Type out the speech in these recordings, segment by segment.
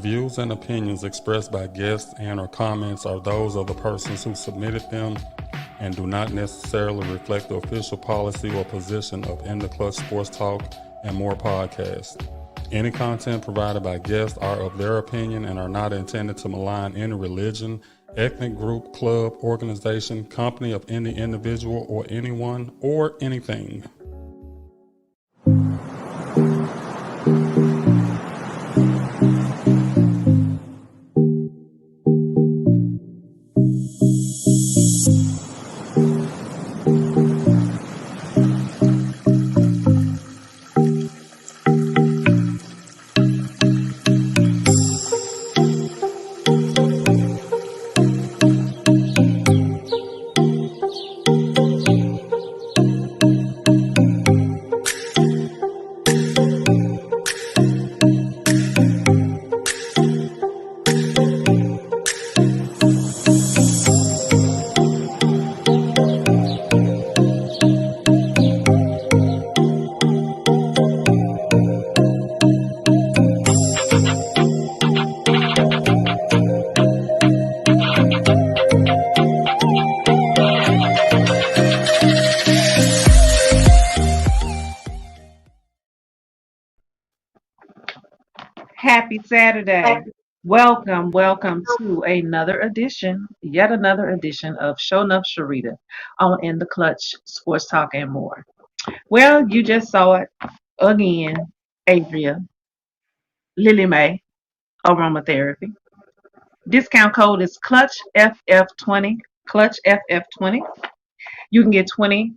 views and opinions expressed by guests and/or comments are those of the persons who submitted them and do not necessarily reflect the official policy or position of In the Clutch Sports Talk and More podcast. Any content provided by guests are of their opinion and are not intended to malign any religion, ethnic group, club, organization, company of any individual or anyone or anything. Happy Saturday. Welcome to yet another edition of Show Enough Sharita on In the Clutch Sports Talk and More. Well, you just saw it again, Adria, Lily Mae, Aromatherapy. Discount code is Clutch FF20, Clutch FF20. You can get 20%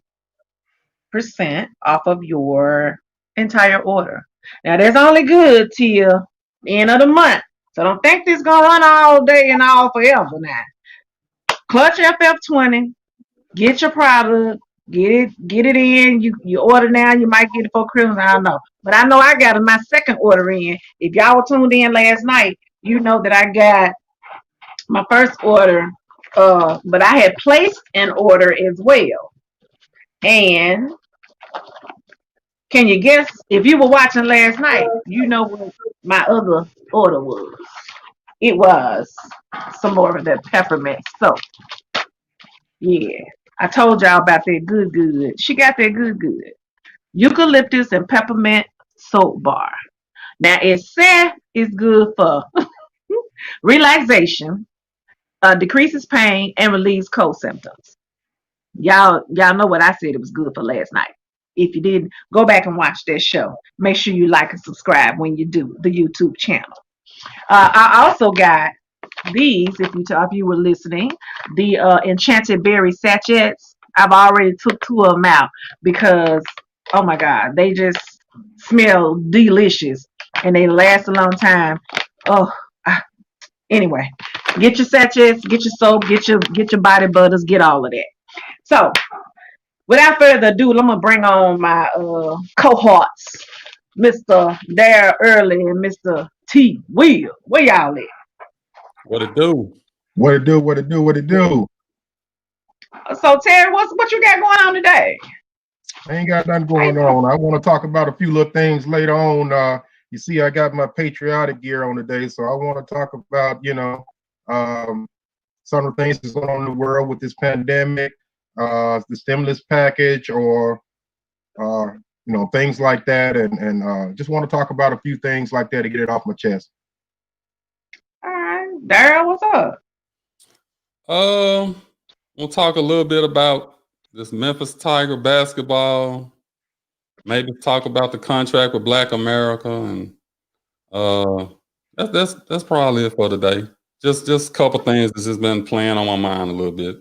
off of your entire order. Now, that's only good till the end of the month. So don't think this gonna run all day and all forever now. Clutch FF20, get your product, get it in. You order now, you might get it for Christmas. I don't know. But I know I got my second order in. If y'all were tuned in last night, you know that I got my first order. But I had placed an order as well. And can you guess, if you were watching last night, you know what my other order was? It was some more of that peppermint soap. Yeah, I told y'all about that good. She got that good. Eucalyptus and peppermint soap bar. Now, it said it's good for relaxation, decreases pain, and relieves cold symptoms. Y'all know what I said it was good for last night. If you didn't, go back and watch that show. Make sure you like and subscribe when you do the YouTube channel. I also got these, if you were listening, the Enchanted Berry sachets. I've already took 2 of them out because, oh my God, they just smell delicious and they last a long time. Anyway, get your sachets, get your soap, get your body butters, get all of that. So, without further ado, I'm gonna bring on my cohorts, Mr. Dare Early and Mr. T. Will. Where y'all at? What it do? What it do? So Terry, what you got going on today? I ain't got nothing going on. I want to talk about a few little things later on. You see, I got my patriotic gear on today, so I want to talk about, some of the things that's going on in the world with this pandemic, the stimulus package, or things like that, and just want to talk about a few things like that to get it off my chest. All right, Daryl, what's up? We'll talk a little bit about this Memphis Tiger basketball. Maybe talk about the contract with Black America, and that's probably it for today. Just a couple things that's just been playing on my mind a little bit.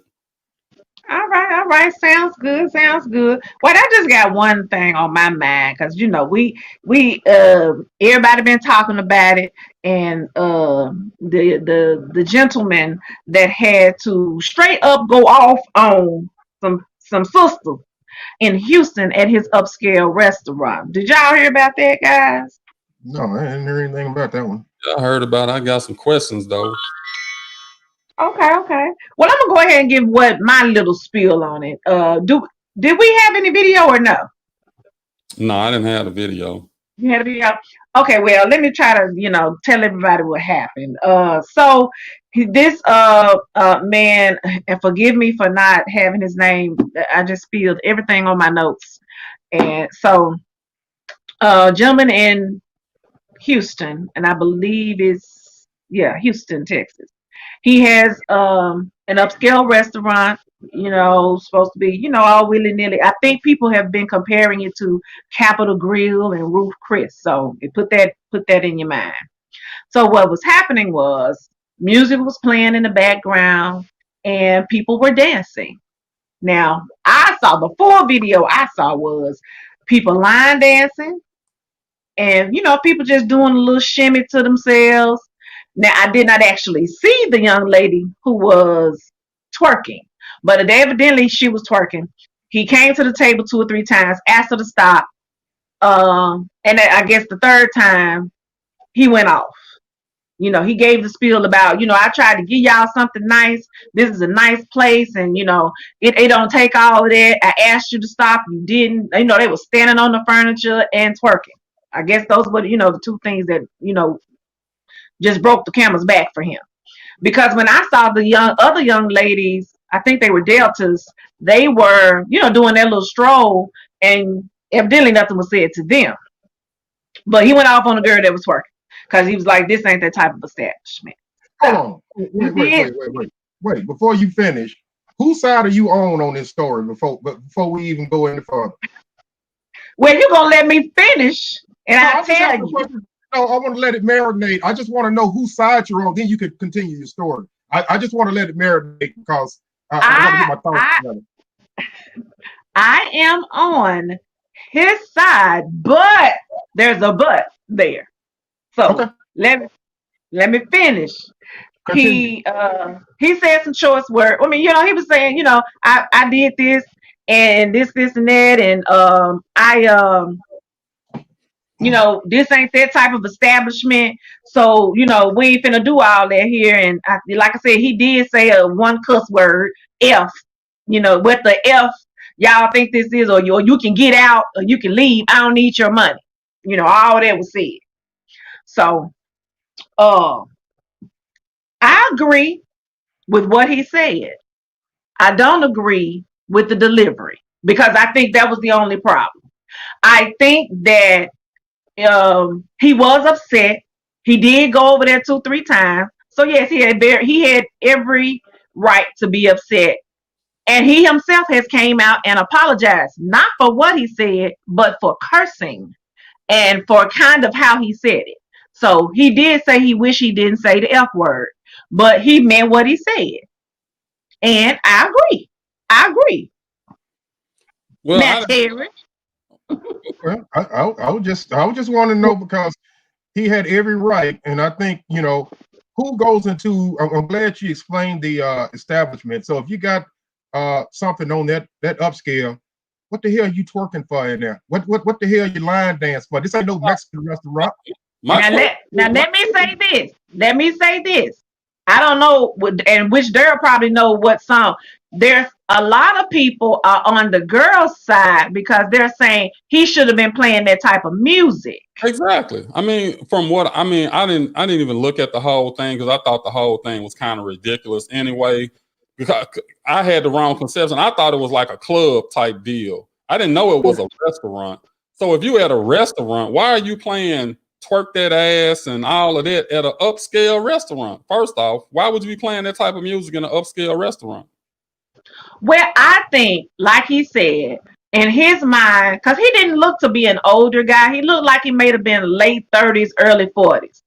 All right. Sounds good. Well, I just got one thing on my mind because we everybody been talking about it, and the gentleman that had to straight up go off on some sisters in Houston at his upscale restaurant. Did y'all hear about that, guys? No, I didn't hear anything about that one. I heard about it. I got some questions though. Okay. Well, I'm gonna go ahead and give my little spiel on it. Did we have any video or no? No, I didn't have the video. You had a video. Okay, well, let me try to, tell everybody what happened. So this man, and forgive me for not having his name. I just spilled everything on my notes. And so, gentleman in Houston, and I believe it's, yeah, Houston, Texas. He has an upscale restaurant, supposed to be, all willy nilly. I think people have been comparing it to Capitol Grill and Ruth Chris. So it put that in your mind. So what was happening was music was playing in the background and people were dancing. Now I saw the full video I saw was people line dancing and people just doing a little shimmy to themselves. Now I did not actually see the young lady who was twerking, but evidently she was twerking. He came to the table 2 or 3 times, asked her to stop, and I guess the third time he went off. He gave the spiel about, I tried to give y'all something nice. This is a nice place, and it don't take all of that. I asked you to stop, you didn't. They were standing on the furniture and twerking. I guess those were, the two things that, just broke the camel's back for him. Because when I saw the other young ladies, I think they were deltas, they were, doing their little stroll, and evidently nothing was said to them. But he went off on the girl that was twerking because he was like, this ain't that type of establishment. Hold on. Wait. Before you finish, whose side are you on this story before we even go any further? Well, you're going to let me finish, and I'll tell you. No, I want to let it marinate. I just want to know whose side you're on. Then you can continue your story. I just want to let it marinate because I want to get my thoughts together. I am on his side, but there's a but there. So okay. let me finish. Continue. He said some choice words. I mean, he was saying, I did this and this and that, and this ain't that type of establishment. So, we ain't finna do all that here. And like I said, he did say one cuss word, F. What the F y'all think this is, or you can get out or you can leave. I don't need your money. All that was said. So, I agree with what he said. I don't agree with the delivery because I think that was the only problem. I think that he was upset. He did go over there 2-3 times. So yes, he had every right to be upset. And he himself has came out and apologized, not for what he said, but for cursing and for kind of how he said it. So he did say he wished he didn't say the F word, but he meant what he said. And I agree. Well, Matt Terry. Well, I would just want to know because he had every right, and I think who goes into. I'm glad you explained the establishment. So if you got something on that upscale, what the hell are you twerking for in there? What the hell you line dance for? This ain't no Mexican restaurant. Now let me say this. Let me say this. I don't know, and which Daryl probably know what song. There's a lot of people are on the girl's side because they're saying he should have been playing that type of music. Exactly. I mean, I didn't even look at the whole thing because I thought the whole thing was kind of ridiculous anyway. Because I had the wrong conception. I thought it was like a club type deal. I didn't know it was a restaurant. So if you at a restaurant, why are you playing twerk that ass and all of that at an upscale restaurant? First off, why would you be playing that type of music in an upscale restaurant? Well, I think, like he said, in his mind, because he didn't look to be an older guy, he looked like he may have been late 30s, early 40s.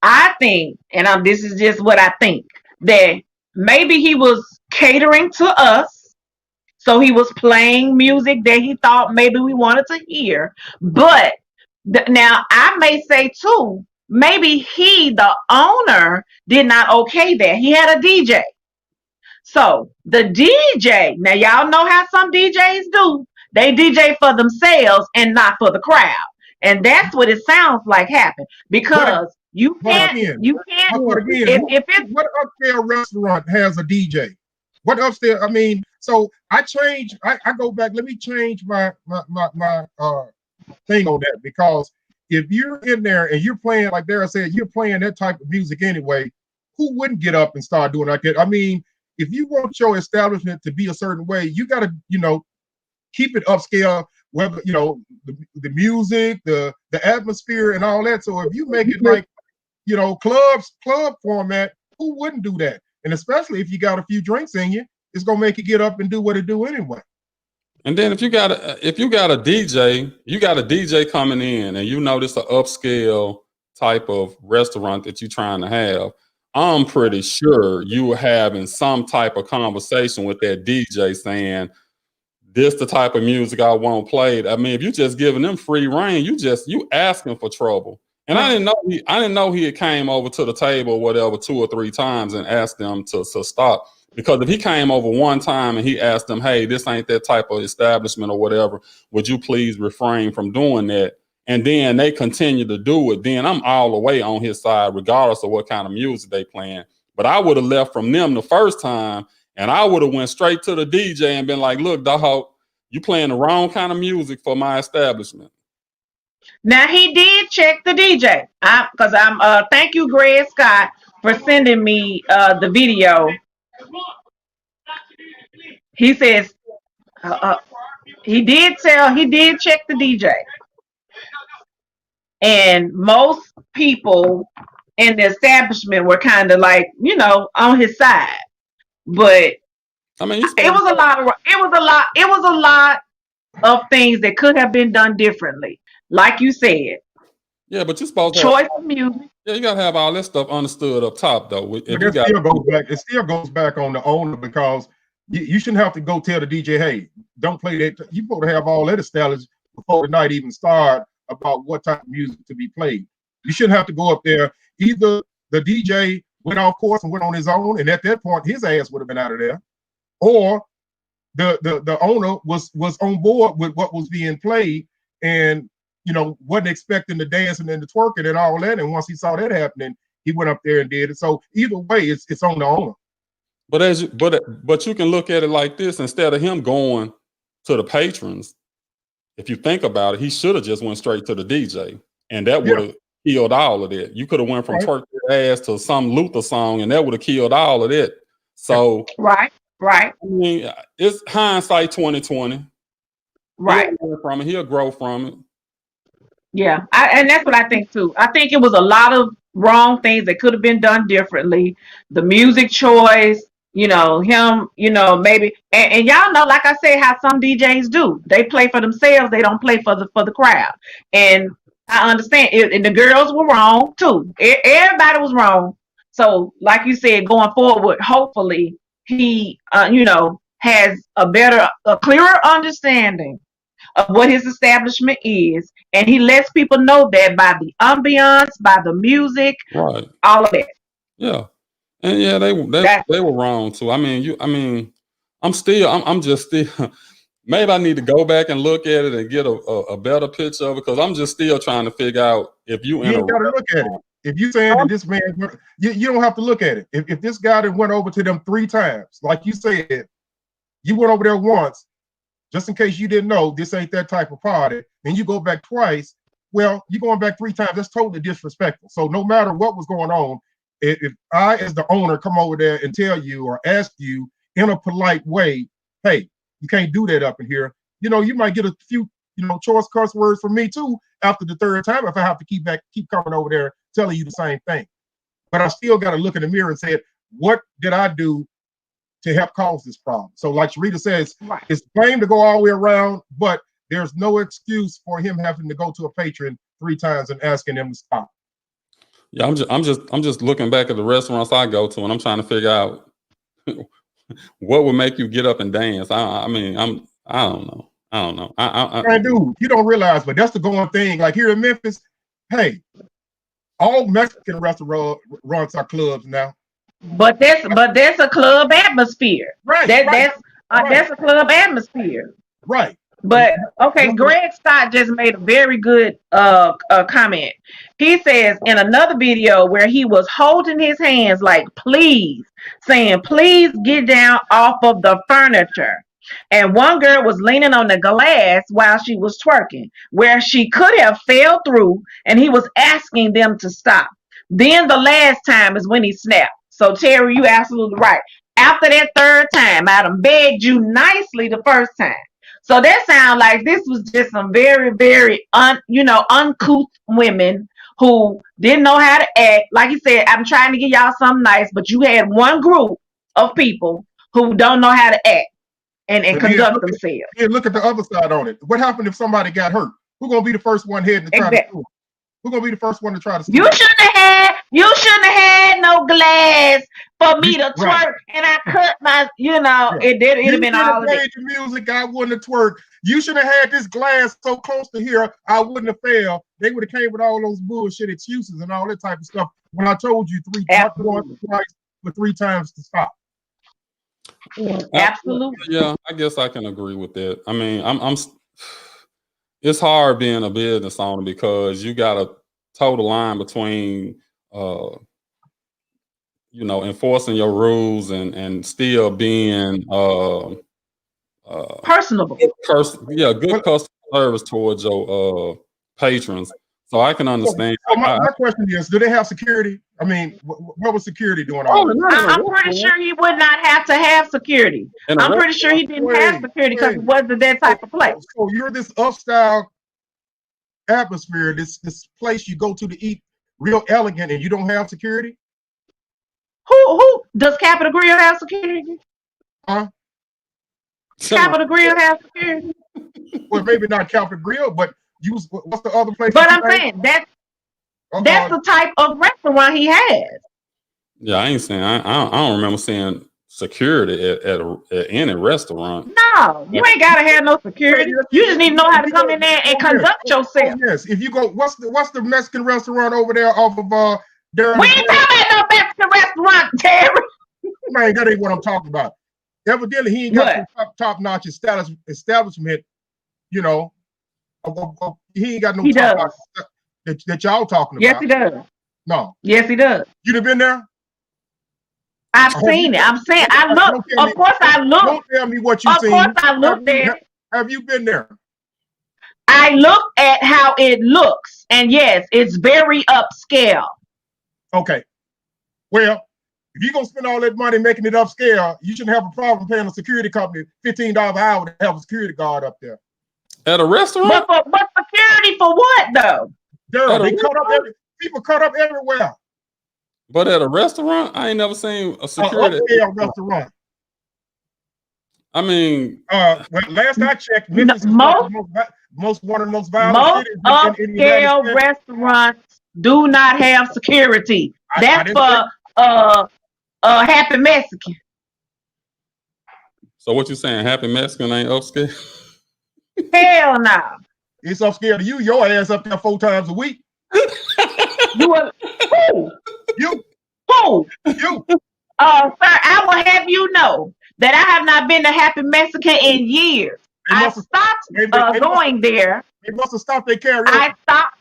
I think, and this is just what I think, that maybe he was catering to us. So he was playing music that he thought maybe we wanted to hear. But now I may say too, maybe he, the owner, did not okay that. He had a DJ. So the DJ, now y'all know how some DJs do. They DJ for themselves and not for the crowd. And that's what it sounds like happened. Because you can't if it's what upscale restaurant has a DJ? What upstairs? I mean, so I go back. Let me change my thing on that because if you're in there and you're playing, like Dara said, you're playing that type of music anyway, who wouldn't get up and start doing like that? I mean, if you want your establishment to be a certain way, you got to, keep it upscale, whether, the music, the atmosphere and all that. So if you make it like, club format, who wouldn't do that? And especially if you got a few drinks in you, it's going to make you get up and do what it do anyway. And then if you got a DJ, you got a DJ coming in, and this an upscale type of restaurant that you're trying to have. I'm pretty sure you were having some type of conversation with that DJ saying, this the type of music I want played. I mean, if you just giving them free reign, you asking for trouble. And I didn't know he had came over to the table or whatever 2 or 3 times and asked them to stop. Because if he came over one time and he asked them, hey, this ain't that type of establishment or whatever, would you please refrain from doing that? And then they continue to do it, then I'm all the way on his side, regardless of what kind of music they playing. But I would have left from them the first time, and I would have went straight to the DJ and been like, look, dog, you playing the wrong kind of music for my establishment. Now he did check the DJ, because thank you, Greg Scott, for sending me the video. He says he did check the DJ, and most people in the establishment were kind of like, on his side. But I mean, it was a lot of things that could have been done differently, like you said. Yeah, but you're supposed to choice of music. Yeah, you gotta have all this stuff understood up top, though. It still goes back on the owner, because you shouldn't have to go tell the DJ, hey, don't play that. You're supposed to have all that established before the night even start about what type of music to be played. You shouldn't have to go up there. Either the DJ went off course and went on his own, and at that point his ass would have been out of there, or the owner was on board with what was being played and wasn't expecting the dancing and the twerking and all that. And once he saw that happening, he went up there and did it. So either way, it's on the owner. But you can look at it like this: instead of him going to the patrons, if you think about it, he should have just went straight to the DJ, and that would have killed all of that. You could have went from twerk your ass to some Luther song, and that would have killed all of that. So right. I mean, it's hindsight 2020. Right. He'll learn from it. He'll grow from it. Yeah, and that's what I think too. I think it was a lot of wrong things that could have been done differently. The music choice, him, maybe, and y'all know, like I said, how some DJs do. They play for themselves. They don't play for the crowd. And I understand it, and the girls were wrong too. Everybody was wrong. So, like you said, going forward, hopefully he, has a clearer understanding of what his establishment is, and he lets people know that by the ambiance, by the music, right, all of that. Yeah, and yeah, they were wrong too. I mean, I'm just still. Maybe I need to go back and look at it and get a better picture of it, because I'm just still trying to figure out if you ain't gotta look at it. If you saying that this man, you don't have to look at it. If this guy that went over to them 3 times, like you said, you went over there once, just in case you didn't know, this ain't that type of party, and you go back twice, well, you're going back 3 times. That's totally disrespectful. So no matter what was going on, if I, as the owner, come over there and tell you or ask you in a polite way, hey, you can't do that up in here, you might get a few, choice curse words from me too after the 3rd time if I have to keep coming over there telling you the same thing. But I still got to look in the mirror and say, what did I do to help cause this problem? So like Sharita says, it's blame to go all the way around, but there's no excuse for him having to go to a patron 3 times and asking them to stop. Yeah, I'm just looking back at the restaurants I go to, and I'm trying to figure out what would make you get up and dance. I don't know. Dude, you don't realize, but that's the going thing. Like here in Memphis, hey, all Mexican restaurants are clubs now. But that's a club atmosphere. Right. That's a club atmosphere. Right. But okay, Greg Scott just made a very good comment. He says in another video where he was holding his hands like please, saying please get down off of the furniture. and one girl was leaning on the glass while she was twerking, where she could have fell through, and he was asking them to stop. Then the last time is when he snapped. So Terry, you absolutely right. After that third time, I done begged you nicely the first time. So that sounds like this was just some very, very uncouth women who didn't know how to act. Like you said, I'm trying to give y'all something nice, but you had one group of people who don't know how to act and conduct themselves. Yeah, look at the other side on it. What happened if somebody got hurt? Who's gonna be the first one heading to try to sue? Who's gonna be the first one to try to sue? You shouldn't have had no glass for me to twerk, and I cut my, it'd have been all of it. The music, I wouldn't have twerked. You should have had this glass so close to here, I wouldn't have failed. They would have came with all those bullshit excuses and all that type of stuff. When I told you three times to stop. Absolutely. Yeah, I guess I can agree with that. I mean, it's hard being a business owner because you got to toe the line between, enforcing your rules and still being personable. Good customer service towards your patrons. So I can understand. So my question is, do they have security? I mean, what was security doing? I'm pretty sure he would not have to have security. I'm pretty sure he didn't have security because it wasn't that type of place. So you're this upstyle atmosphere, this place you go to eat real elegant, and you don't have security? Who does Capitol Grill have security? Huh? Capitol Grill have security? Well, maybe not Capitol Grill, but what's the other place? But I'm saying that's the type of restaurant he has. Yeah, I ain't saying I don't remember seeing security at any restaurant. No, you ain't gotta have no security. You just need to know how to come in there and conduct yourself. Yes, if you go, what's the Mexican restaurant over there off of Darren? We ain't talking about no Mexican restaurant, Terry. Man, that ain't what I'm talking about. Evidently, he ain't got top-notch establishment. He ain't got no top-notch that y'all talking about. Yes, he does. No. Yes, he does. You done been there? I've seen it. I'm saying I look. Of course, I look. Don't tell me what you've seen. Of course, I look there. Have you been there? I look at how it looks, and yes, it's very upscale. Okay. Well, if you're gonna spend all that money making it upscale, you shouldn't have a problem paying a security company $15 an hour to have a security guard up there. At a restaurant? But security for what though? People cut up everywhere. But at a restaurant, I ain't never seen a security restaurant. I mean, last I checked, Memphis is one of the most violent cities in the United upscale States. Restaurants do not have security. That's for Happy Mexican. So what you saying? Happy Mexican ain't upscale? Hell no. It's upscale to you. Your ass up there 4 times a week. You are who? You. Who? You. Sir, I will have you know that I have not been to Happy Mexican in years. I stopped going there. They must have stopped their karaoke. I stopped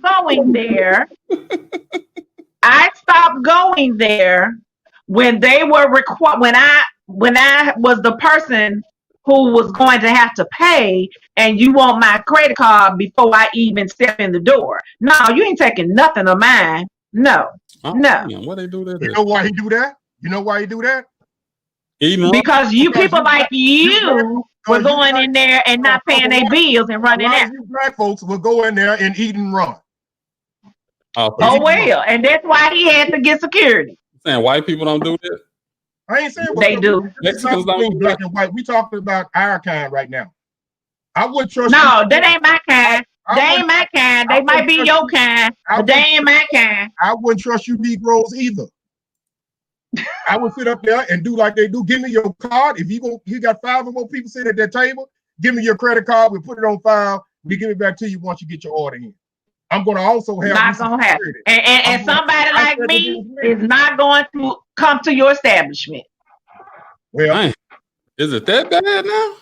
going there. I stopped going there when they were when I was the person who was going to have to pay, and you want my credit card before I even step in the door. No, you ain't taking nothing of mine. No. What they do that? You know why he do that? You know why he do that? Because people like you were going in there and not paying their bills and running out. You black folks will go in there and eat and run. And that's why he had to get security. Saying white people don't do that? I ain't saying they do. Mexicans don't do black and white. We talking about our kind right now. I would trust. No, that ain't my kind. They ain't my kind. They might be your kind, but they ain't my kind. I wouldn't trust you Negroes either. I would sit up there and do like they do. Give me your card. If you got 5 or more people sitting at that table, give me your credit card. We put it on file. We give it back to you once you get your order in. I'm going to also have. Not going to happen. And somebody like me is not going to come to your establishment. Well, man, is it that bad now?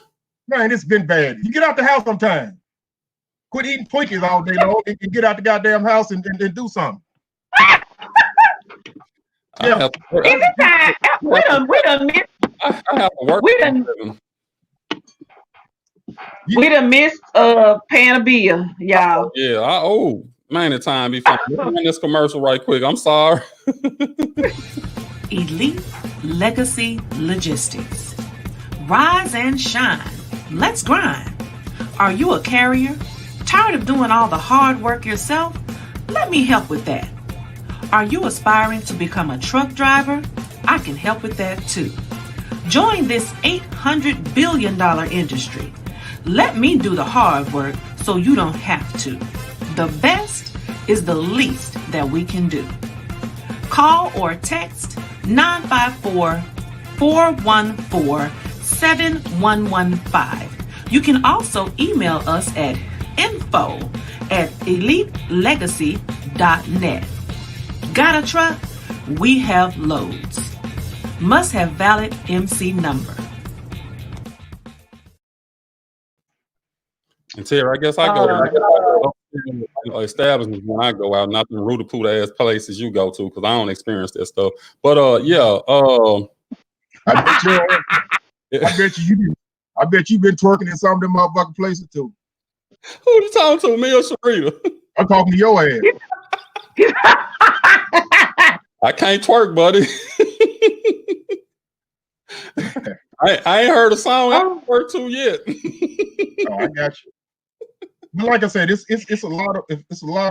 Man, it's been bad. You get out the house sometime. Quit eating Twinkies all day long and get out the goddamn house and do something. Yeah. Is it time? We done missed. I have to work. We done missed paying a bill, y'all. Yeah, I owe man the time before. Let's run this commercial right quick. I'm sorry. Elite Legacy Logistics. Rise and shine. Let's grind. Are you a carrier? Tired of doing all the hard work yourself? Let me help with that. Are you aspiring to become a truck driver? I can help with that too. Join this $800 billion industry. Let me do the hard work so you don't have to. The best is the least that we can do. Call or text 954-414-7115. You can also email us at info@elitelegacy.net. Got a truck? We have loads. Must have valid MC number. And Terry, I guess I go to establishments when I go out, not the rude ass places you go to, because I don't experience that stuff. But I bet you've been twerking in some of them motherfucking places too. Who you talking to, me or Sharita? I'm talking to your ass. I can't twerk, buddy. I ain't heard a song I can twerk to yet. Oh, I got you. But like I said, it's a lot of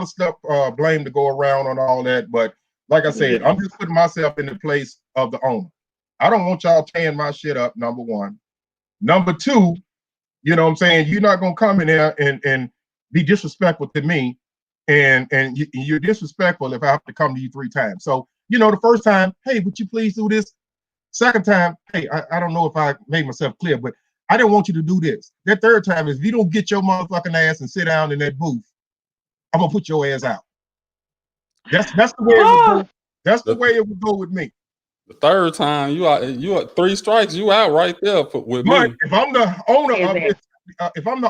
stuff blame to go around on all that. But like I said, I'm just putting myself in the place of the owner. I don't want y'all tearing my shit up, number one. Number two, you know what I'm saying? You're not gonna come in there and be disrespectful to me, and you're disrespectful if I have to come to you 3 times. So, you know, the first time, hey, would you please do this? Second time, hey, I don't know if I made myself clear, but I didn't want you to do this. That third time is if you don't get your motherfucking ass and sit down in that booth, I'm gonna put your ass out. That's the way it would go. That's the way it would go with me. The third time, you are 3 strikes, you out right there with but me. If I'm the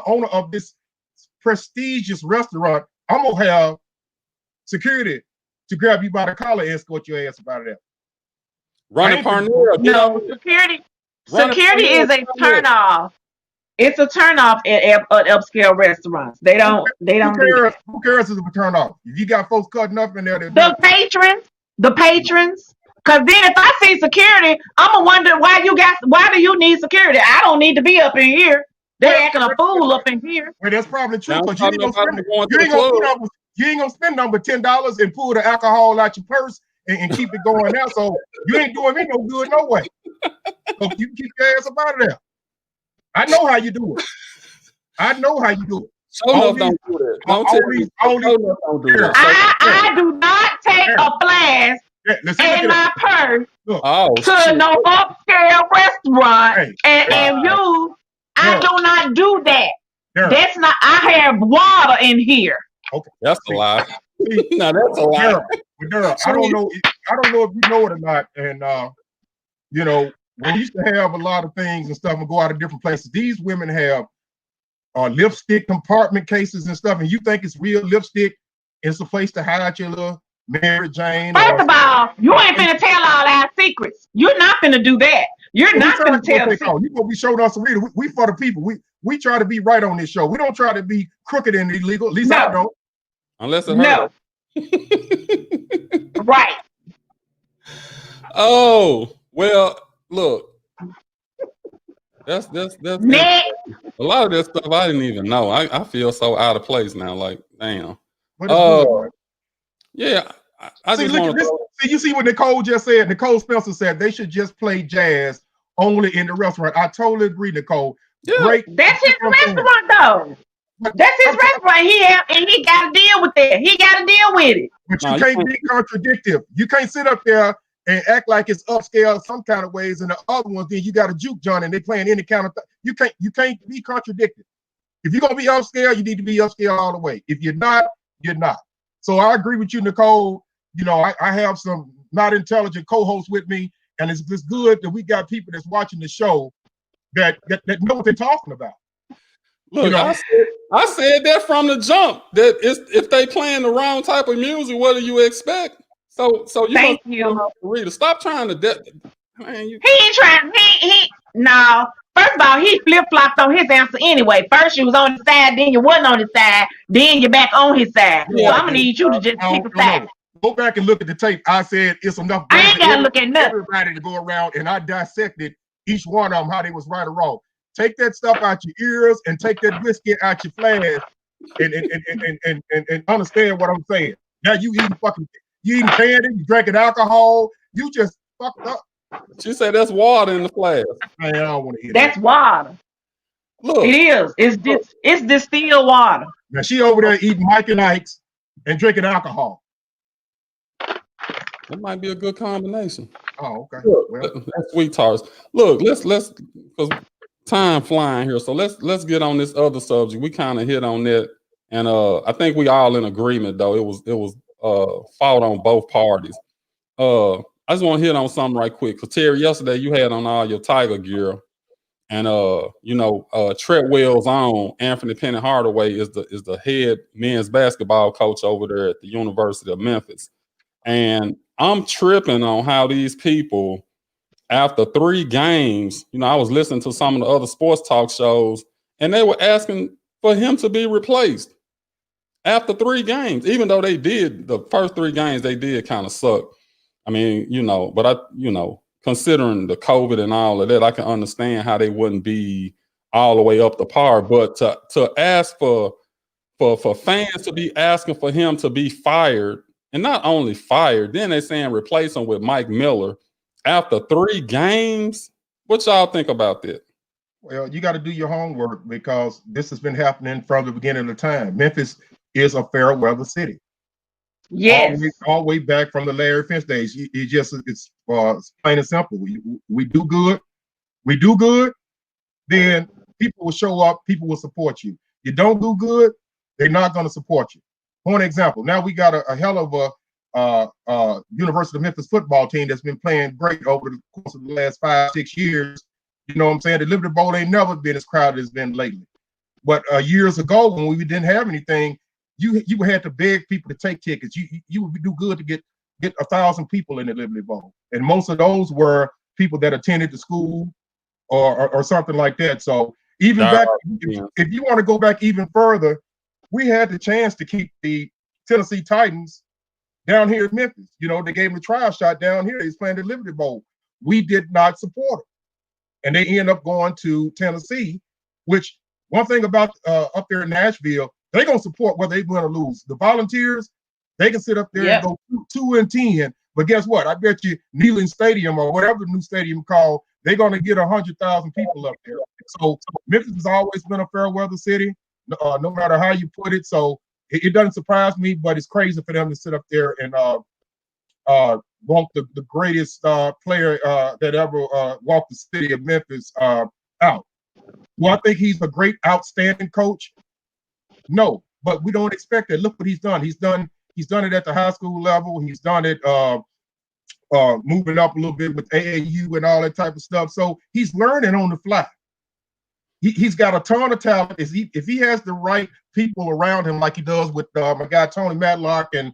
owner of this, prestigious restaurant, I'm gonna have security to grab you by the collar and escort your ass out of there. Running Parnell. No, security is a turnoff. It's a turnoff at upscale restaurants. They don't Who do that. Who cares if it's a turnoff? If you got folks cutting up in there, The patrons. Cause then if I see security, I'ma wonder why do you need security? I don't need to be up in here. They're acting a fool up in here. Well, that's probably true. Now, Because you ain't gonna spend number $10 and pull the alcohol out your purse and keep it going now. So you ain't doing me no good no way. So you can keep your ass up out of there. I know how you do it. I Show enough don't do that. Don't do that. I do not take a flask in my purse to no upscale restaurant and use. I do not do that. That's not. I have water in here. Okay, that's a lie. No, that's a lie. I don't know if you know it or not. And you know, we used to have a lot of things and stuff and go out of different places. These women have lipstick compartment cases and stuff, and you think it's real lipstick? It's a place to hide your little Mary Jane. First of all, you ain't finna tell all our secrets. You're not finna do that. You're not finna tell. You're gonna be showing us some real. We for the people. We try to be right on this show. We don't try to be crooked and illegal. At least I don't. Unless it hurts. Right. Oh well, look. That's Next. A lot of this stuff I didn't even know. I feel so out of place now. Like, damn. Yeah. I see, just look at this. See, you see what Nicole just said? Nicole Spencer said they should just play jazz only in the restaurant. I totally agree, Nicole. Yeah. Great. That's his restaurant, though. That's his restaurant. He got to deal with that. He got to deal with it. But you can't be contradictive. You can't sit up there and act like it's upscale some kind of ways, and the other ones, then you got a juke joint and they playing any kind of you can't be contradicted. If you're gonna be upscale, you need to be upscale all the way. If you're not, you're not. So I agree with you, Nicole. You know, I have some not intelligent co-hosts with me, and it's good that we got people that's watching the show that know what they're talking about. Look, you know? I said that from the jump. That if they playing the wrong type of music, what do you expect? So you Thank you. Rita, stop trying to. Man, He ain't trying. No. First of all, he flip flopped on his answer anyway. First you was on his side, then you wasn't on his side, then you're back on his side. No, So I I'm gonna didn't. need you to just pick a No, side. no. Go back and look at the tape. I said it's enough I room ain't for gotta look at nothing. everybody to go around, and I dissected each one of them, how they was right or wrong. Take that stuff out your ears and take that biscuit out your flash and understand what I'm saying. Now you eating candy, you drinking alcohol, you just fucked up. She said that's water in the flask. Man, I don't want to hear That's that. water. Look, It is. It's distilled water. Now she over there eating Mike and Ike's and drinking alcohol. that might be a good combination. Oh, okay. Look, Well, that's sweet tarts. Look, let's because time flying here. So let's get on this other subject. We kind of hit on that, and I think we all in agreement though. It was fought on both parties. I just want to hit on something right quick. Cause Terry, yesterday you had on all your Tiger gear, and Treadwell's own Anthony Penny Hardaway is the head men's basketball coach over there at the University of Memphis. And I'm tripping on how these people, after 3 games, I was listening to some of the other sports talk shows, and they were asking for him to be replaced after 3 games, even though the first 3 games they did kind of suck. I mean, but considering the COVID and all of that, I can understand how they wouldn't be all the way up to par. But to ask for fans to be asking for him to be fired, and not only fired, then they're saying replace him with Mike Miller after 3 games. What y'all think about that? Well, you got to do your homework because this has been happening from the beginning of the time. Memphis is a fair weather city. Yes. All the way back from the Larry Finch days. It's plain and simple. We do good. We do good, then people will show up. People will support you. You don't do good, they're not going to support you. For an example, now we got a hell of a University of Memphis football team that's been playing great over the course of the last 5-6 years. You know what I'm saying? The Liberty Bowl ain't never been as crowded as it's been lately. But years ago, when we didn't have anything, you had to beg people to take tickets. You would do good to get 1,000 people in the Liberty Bowl, and most of those were people that attended the school or something like that. So even back, if you want to go back even further, we had the chance to keep the Tennessee Titans down here in Memphis. They gave them a trial shot down here. He's playing the Liberty Bowl. We did not support them, and they end up going to Tennessee. Which one thing about up there in Nashville, they're gonna support whether they win or lose. The Volunteers, they can sit up there and go 2-10. But guess what? I bet you Neyland Stadium or whatever the new stadium called, they're going to get 100,000 people up there. So Memphis has always been a fair weather city, no matter how you put it. So it doesn't surprise me, but it's crazy for them to sit up there and want the greatest player that ever walked the city of Memphis out. Do I think he's a great, outstanding coach? No, but we don't expect that. Look what he's done. He's done it at the high school level. He's done it moving up a little bit with AAU and all that type of stuff. So he's learning on the fly. He's got a ton of talent. If he has the right people around him, like he does with my guy Tony Matlock and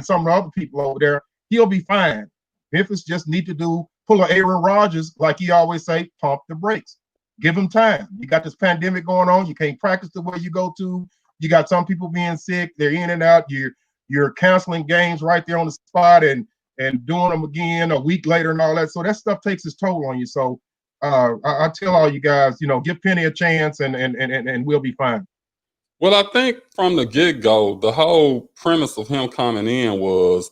some of the other people over there, he'll be fine. Memphis just need to pull an Aaron Rodgers, like he always say, pump the brakes. Give him time. You got this pandemic going on. You can't practice the way you go to. You got some people being sick. They're in and out. You're canceling games right there on the spot and doing them again a week later and all that. So that stuff takes its toll on you. So I tell all you guys, give Penny a chance and we'll be fine. Well, I think from the get-go, the whole premise of him coming in was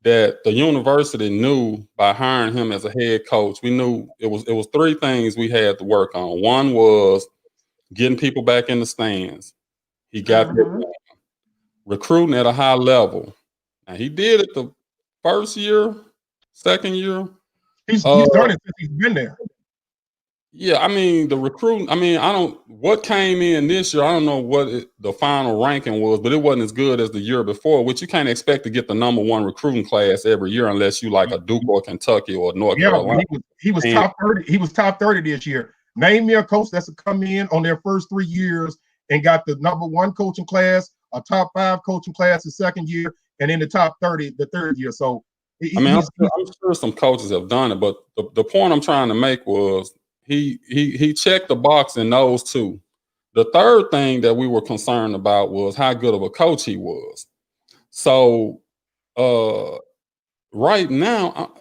that the university knew by hiring him as a head coach, we knew it was 3 things we had to work on. One was getting people back in the stands. He got recruiting at a high level. Now he did it the first year, second year. He's done it since he's been there. Yeah, I mean the recruiting. I mean, what came in this year. I don't know what the final ranking was, but it wasn't as good as the year before. Which you can't expect to get the number 1 recruiting class every year unless you like a Duke or Kentucky or North Carolina. He was top 30. He was top 30 this year. Name me a coach that's come in on their first 3 years and got the number 1 coaching class, a top 5 coaching class the second year, and in the top 30 the third year. So I'm sure some coaches have done it, but the point I'm trying to make was, he checked the box in those two. The third thing that we were concerned about was how good of a coach he was. So right now,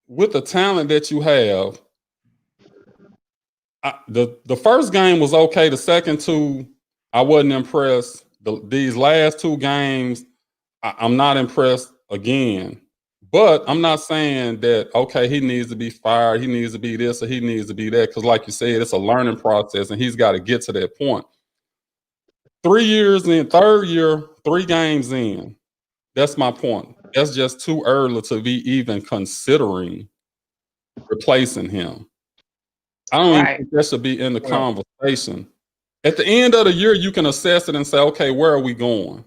with the talent that you have, the first game was okay. The second two, I wasn't impressed. These last two games, I'm not impressed again. But I'm not saying that, okay, he needs to be fired, he needs to be this, or he needs to be that, because like you said, it's a learning process, and he's got to get to that point. 3 years in, third year, 3 games in. That's my point. That's just too early to be even considering replacing him. I don't even think that should be in the conversation. At the end of the year, you can assess it and say, okay, where are we going?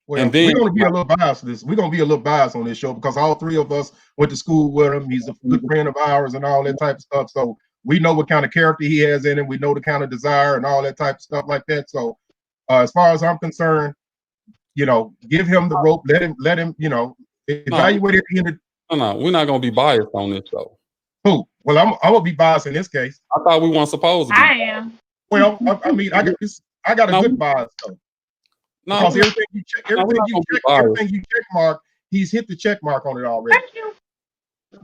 Well, and then we're going to be a little biased. We're going to be a little biased on this show because all 3 of us went to school with him. He's a good friend of ours and all that type of stuff. So we know what kind of character he has in him. We know the kind of desire and all that type of stuff like that. So as far as I'm concerned, give him the rope. Let him, evaluate at the end of. No, we're not going to be biased on this show. Who? Well, I'm going to be biased in this case. I thought we weren't supposed to be. I am. Well, I mean, I got a good bias though. No, because everything you check mark, he's hit the check mark on it already. Thank you.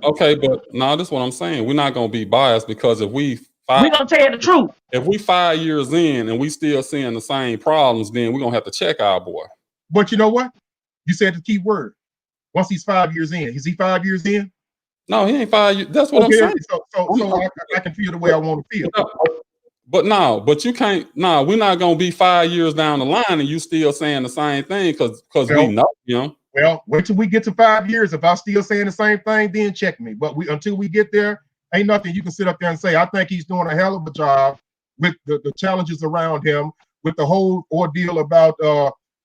Okay, but no, this is what I'm saying. We're not going to be biased because if we're going to tell you the truth. If we 5 years in and we still seeing the same problems, then we're going to have to check our boy. But you know what? You said the key word. Once he's 5 years in, is he 5 years in? No, he ain't 5 years. That's what I'm saying. So I can feel the way I want to feel. But you can't. No, we're not going to be 5 years down the line and you still saying the same thing because we know him. Well, wait till we get to 5 years. If I'm still saying the same thing, then check me. But until we get there, ain't nothing you can sit up there and say. I think he's doing a hell of a job with the challenges around him, with the whole ordeal about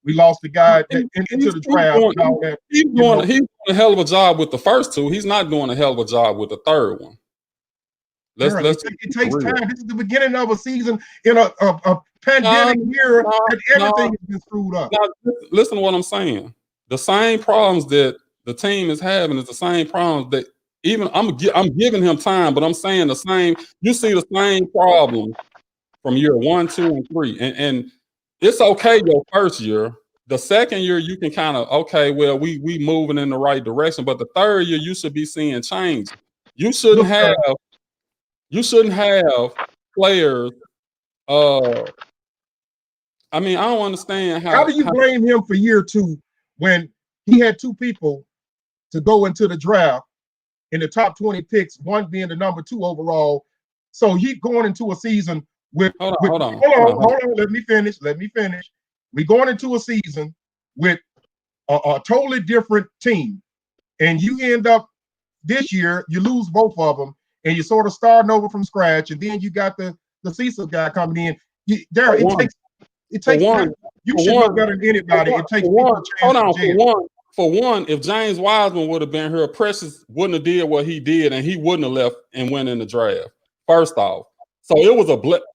we lost the guy into the draft. He's doing a hell of a job with the first two. He's not doing a hell of a job with the third one. It takes time. This is the beginning of a season in a pandemic year, and everything has been screwed up. Listen to what I'm saying. The same problems that the team is having is the same problems that even I'm giving him time, but I'm saying the same. You see the same problem from year 1, 2, and 3, and it's okay your first year. The second year you can kind of we moving in the right direction, but the third year you should be seeing change. You shouldn't have players. I mean, I don't understand how do you blame him for year 2 when he had 2 people to go into the draft in the top 20 picks, one being the number 2 overall. So he going into a season with hold on. Let me finish. We going into a season with a totally different team, and you end up this year you lose both of them, and you're sort of starting over from scratch, and then you got the Cecil guy coming in. It takes time. You should know better than anybody. It takes people to For one, if James Wiseman would have been here, Precious wouldn't have did what he did, and he wouldn't have left and went in the draft. First off, so it was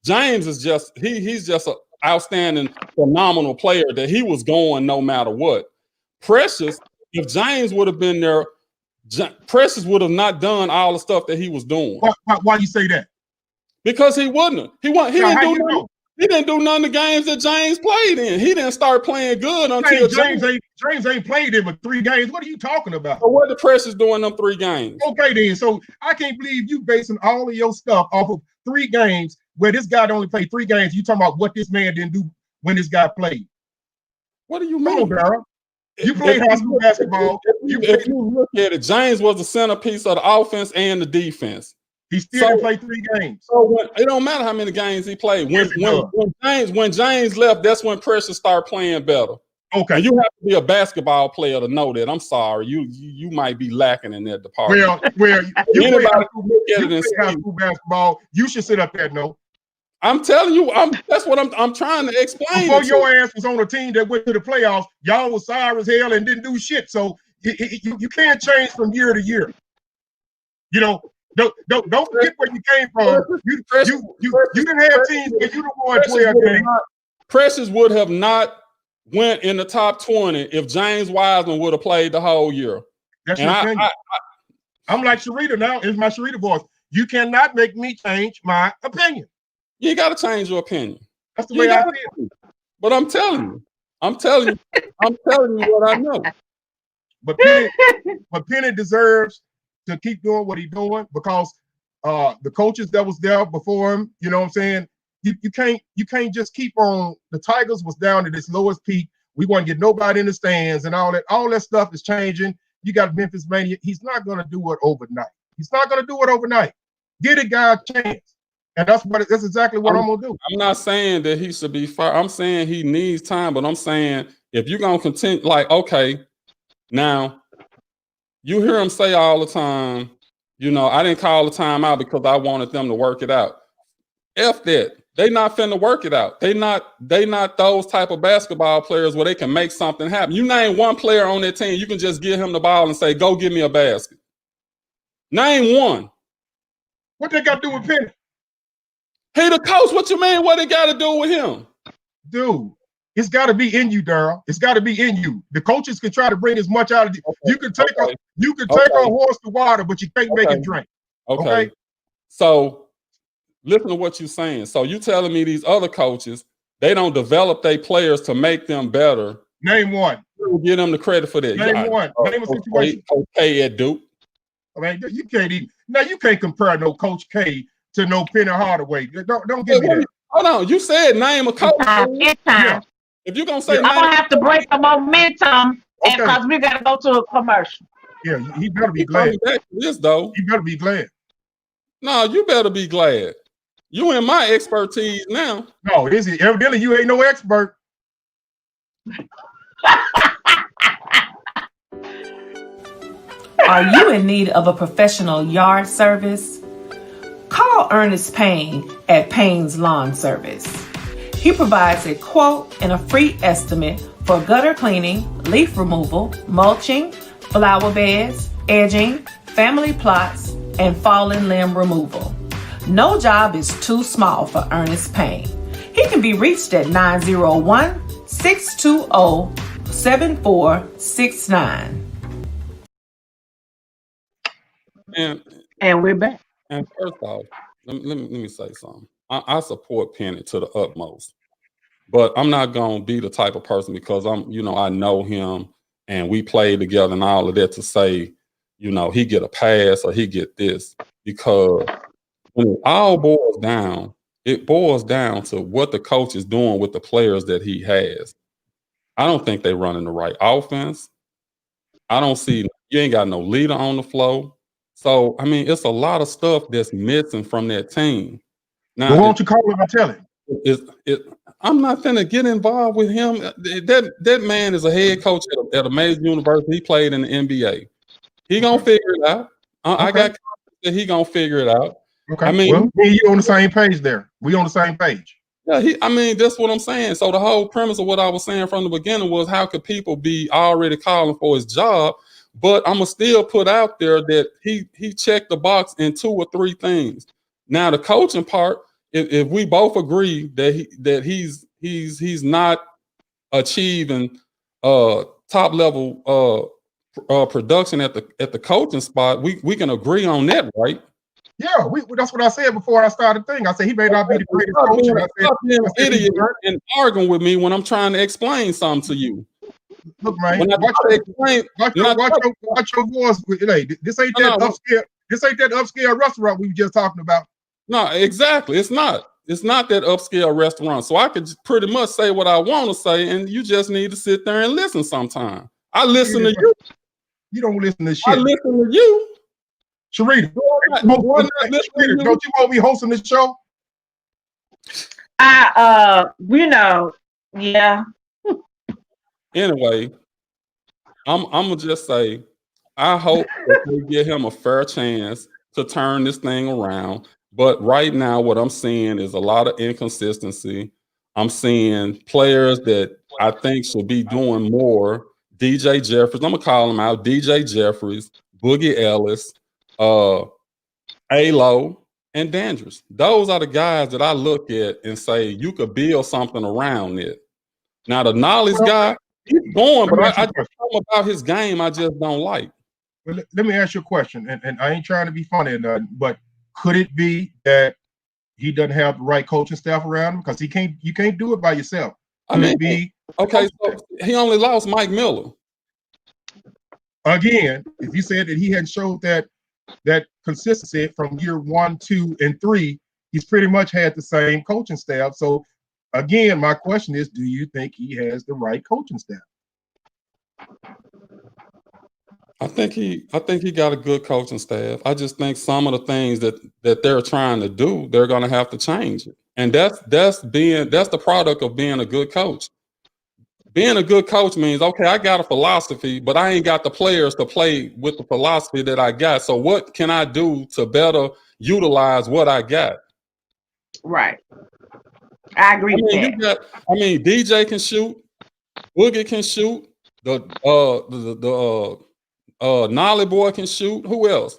James is just he's just an outstanding, phenomenal player that he was going no matter what. Precious, if James would have been there, Precious would have not done all the stuff that he was doing. Why you say that? Because he wouldn't. He didn't do none of the games that James played in. He didn't start playing good until James ain't played in but 3 games. What are you talking about? So what did Precious do in them 3 games? Okay, then. So I can't believe you basing all of your stuff off of 3 games where this guy only played 3 games. You talking about what this man didn't do when this guy played? What do you mean? Come on, Darryl. You played high school basketball. If you look at it, James was the centerpiece of the offense and the defense. He still played 3 games. So it don't matter how many games he played. When James left, that's when Precious started playing better. Okay. And you have to be a basketball player to know that. I'm sorry, you might be lacking in that department. Well, you play high school basketball. You should sit up there, no. I'm telling you, that's what I'm trying to explain. Before your ass was on a team that went to the playoffs, y'all was sorry as hell and didn't do shit. So you can't change from year to year. Don't forget where you came from. You didn't have teams where you won 12 games. Precious would have not went in the top 20 if James Wiseman would have played the whole year. That's your opinion. I'm like Sharita now. It's my Sharita voice. You cannot make me change my opinion. You ain't got to change your opinion. That's the You way I gotta- feel. But I'm telling you what I know. But Penny deserves to keep doing what he's doing because the coaches that was there before him, you know what I'm saying? You can't just keep on. The Tigers was down at its lowest peak. We want to get nobody in the stands and all that. All that stuff is changing. You got Memphis Mania. He's not going to do it overnight. He's not going to do it overnight. Get a guy a chance. And that's exactly what I'm going to do. I'm not saying that he should be fired. I'm saying he needs time, but I'm saying if you're going to continue, like, okay, now you hear him say all the time, you know, I didn't call the time out because I wanted them to work it out. F that. They not finna work it out. They not those type of basketball players where they can make something happen. You name one player on their team, you can just give him the ball and say, go give me a basket. Name one. What they got to do with Penny? He the coach. What you mean? What they got to do with him? Dude, it's got to be in you, Daryl. It's got to be in you. The coaches can try to bring as much out of you. Okay. You can take Okay. a horse to water, but you can't make it drink. Okay. So listen to what you're saying. So you telling me these other coaches, they don't develop their players to make them better. Name one. Give them the credit for that. Name one. Name a situation. Coach K at Duke. I mean, you can't compare no Coach K to no Penny Hardaway. Don't give me that. Hold on. You said name a coach. It's time. If you're gonna say I'm gonna have to break the momentum Okay. because we gotta go to a commercial. Yeah, he better be coming glad. back to this though. He better be glad. No, you better be glad. You in my expertise now. No, is he? Evidently, you ain't no expert. Are you in need of a professional yard service? Call Ernest Payne at Payne's Lawn Service. He provides a quote and a free estimate for gutter cleaning, leaf removal, mulching, flower beds, edging, family plots, and fallen limb removal. No job is too small for Ernest Payne. He can be reached at 901-620-7469. And we're back. And first off, let me say something. I support Penny to the utmost, but I'm not gonna be the type of person because I know him and we played together and all of that to say, he get a pass or he get this, because when it all boils down, it boils down to what the coach is doing with the players that he has. I don't think they're running the right offense. I don't see, you ain't got no leader on the floor. So, I mean, it's a lot of stuff that's missing from that team. Now, Well, why don't you call him and tell him? I'm not going to get involved with him. That man is a head coach at a major university. He played in the NBA. He going to figure it out. I got confidence that he going to figure it out. Okay. I mean, well, me and you on the same page there. We on the same page. Yeah, that's what I'm saying. So the whole premise of what I was saying from the beginning was, how could people be already calling for his job? But I'm gonna still put out there that he checked the box in 2 or 3 things. Now the coaching part, if we both agree that he's not achieving top level production at the coaching spot, we can agree on that, right? Yeah, that's what I said before I started the thing. I said he may not be the greatest coach. Stop being an idiot and arguing with me when I'm trying to explain something to you. Look, man, When I watch your voice. Hey, this ain't that upscale restaurant we were just talking about. No, exactly. It's not that upscale restaurant. So I could pretty much say what I want to say, and you just need to sit there and listen sometime. I listen to you. You don't listen to shit. I listen to you. Sharita, don't you want me hosting this show? Yeah. Anyway, I'm gonna just say, I hope that they give him a fair chance to turn this thing around. But right now, what I'm seeing is a lot of inconsistency. I'm seeing players that I think should be doing more. DJ Jeffries, I'm gonna call him out. DJ Jeffries, Boogie Ellis, Alo, and Dandridge. Those are the guys that I look at and say you could build something around it. Now the knowledge guy, he's going, but I just know about his game I just don't like. Well, let me ask you a question, and I ain't trying to be funny or nothing, but Could it be that he doesn't have the right coaching staff around him? Because you can't do it by yourself. I Could mean, it be okay, so he only lost Mike Miller. again, if you said that he hadn't showed that consistency from year 1, 2, and 3, he's pretty much had the same coaching staff. So again, my question is, do you think he has the right coaching staff? I think he got a good coaching staff. I just think some of the things that they're trying to do, they're going to have to change it. And that's the product of being a good coach. Being a good coach means, okay, I got a philosophy, but I ain't got the players to play with the philosophy that I got. So what can I do to better utilize what I got? Right. I agree with that. DJ can shoot, Woogie can shoot, the Nolly boy can shoot. Who else?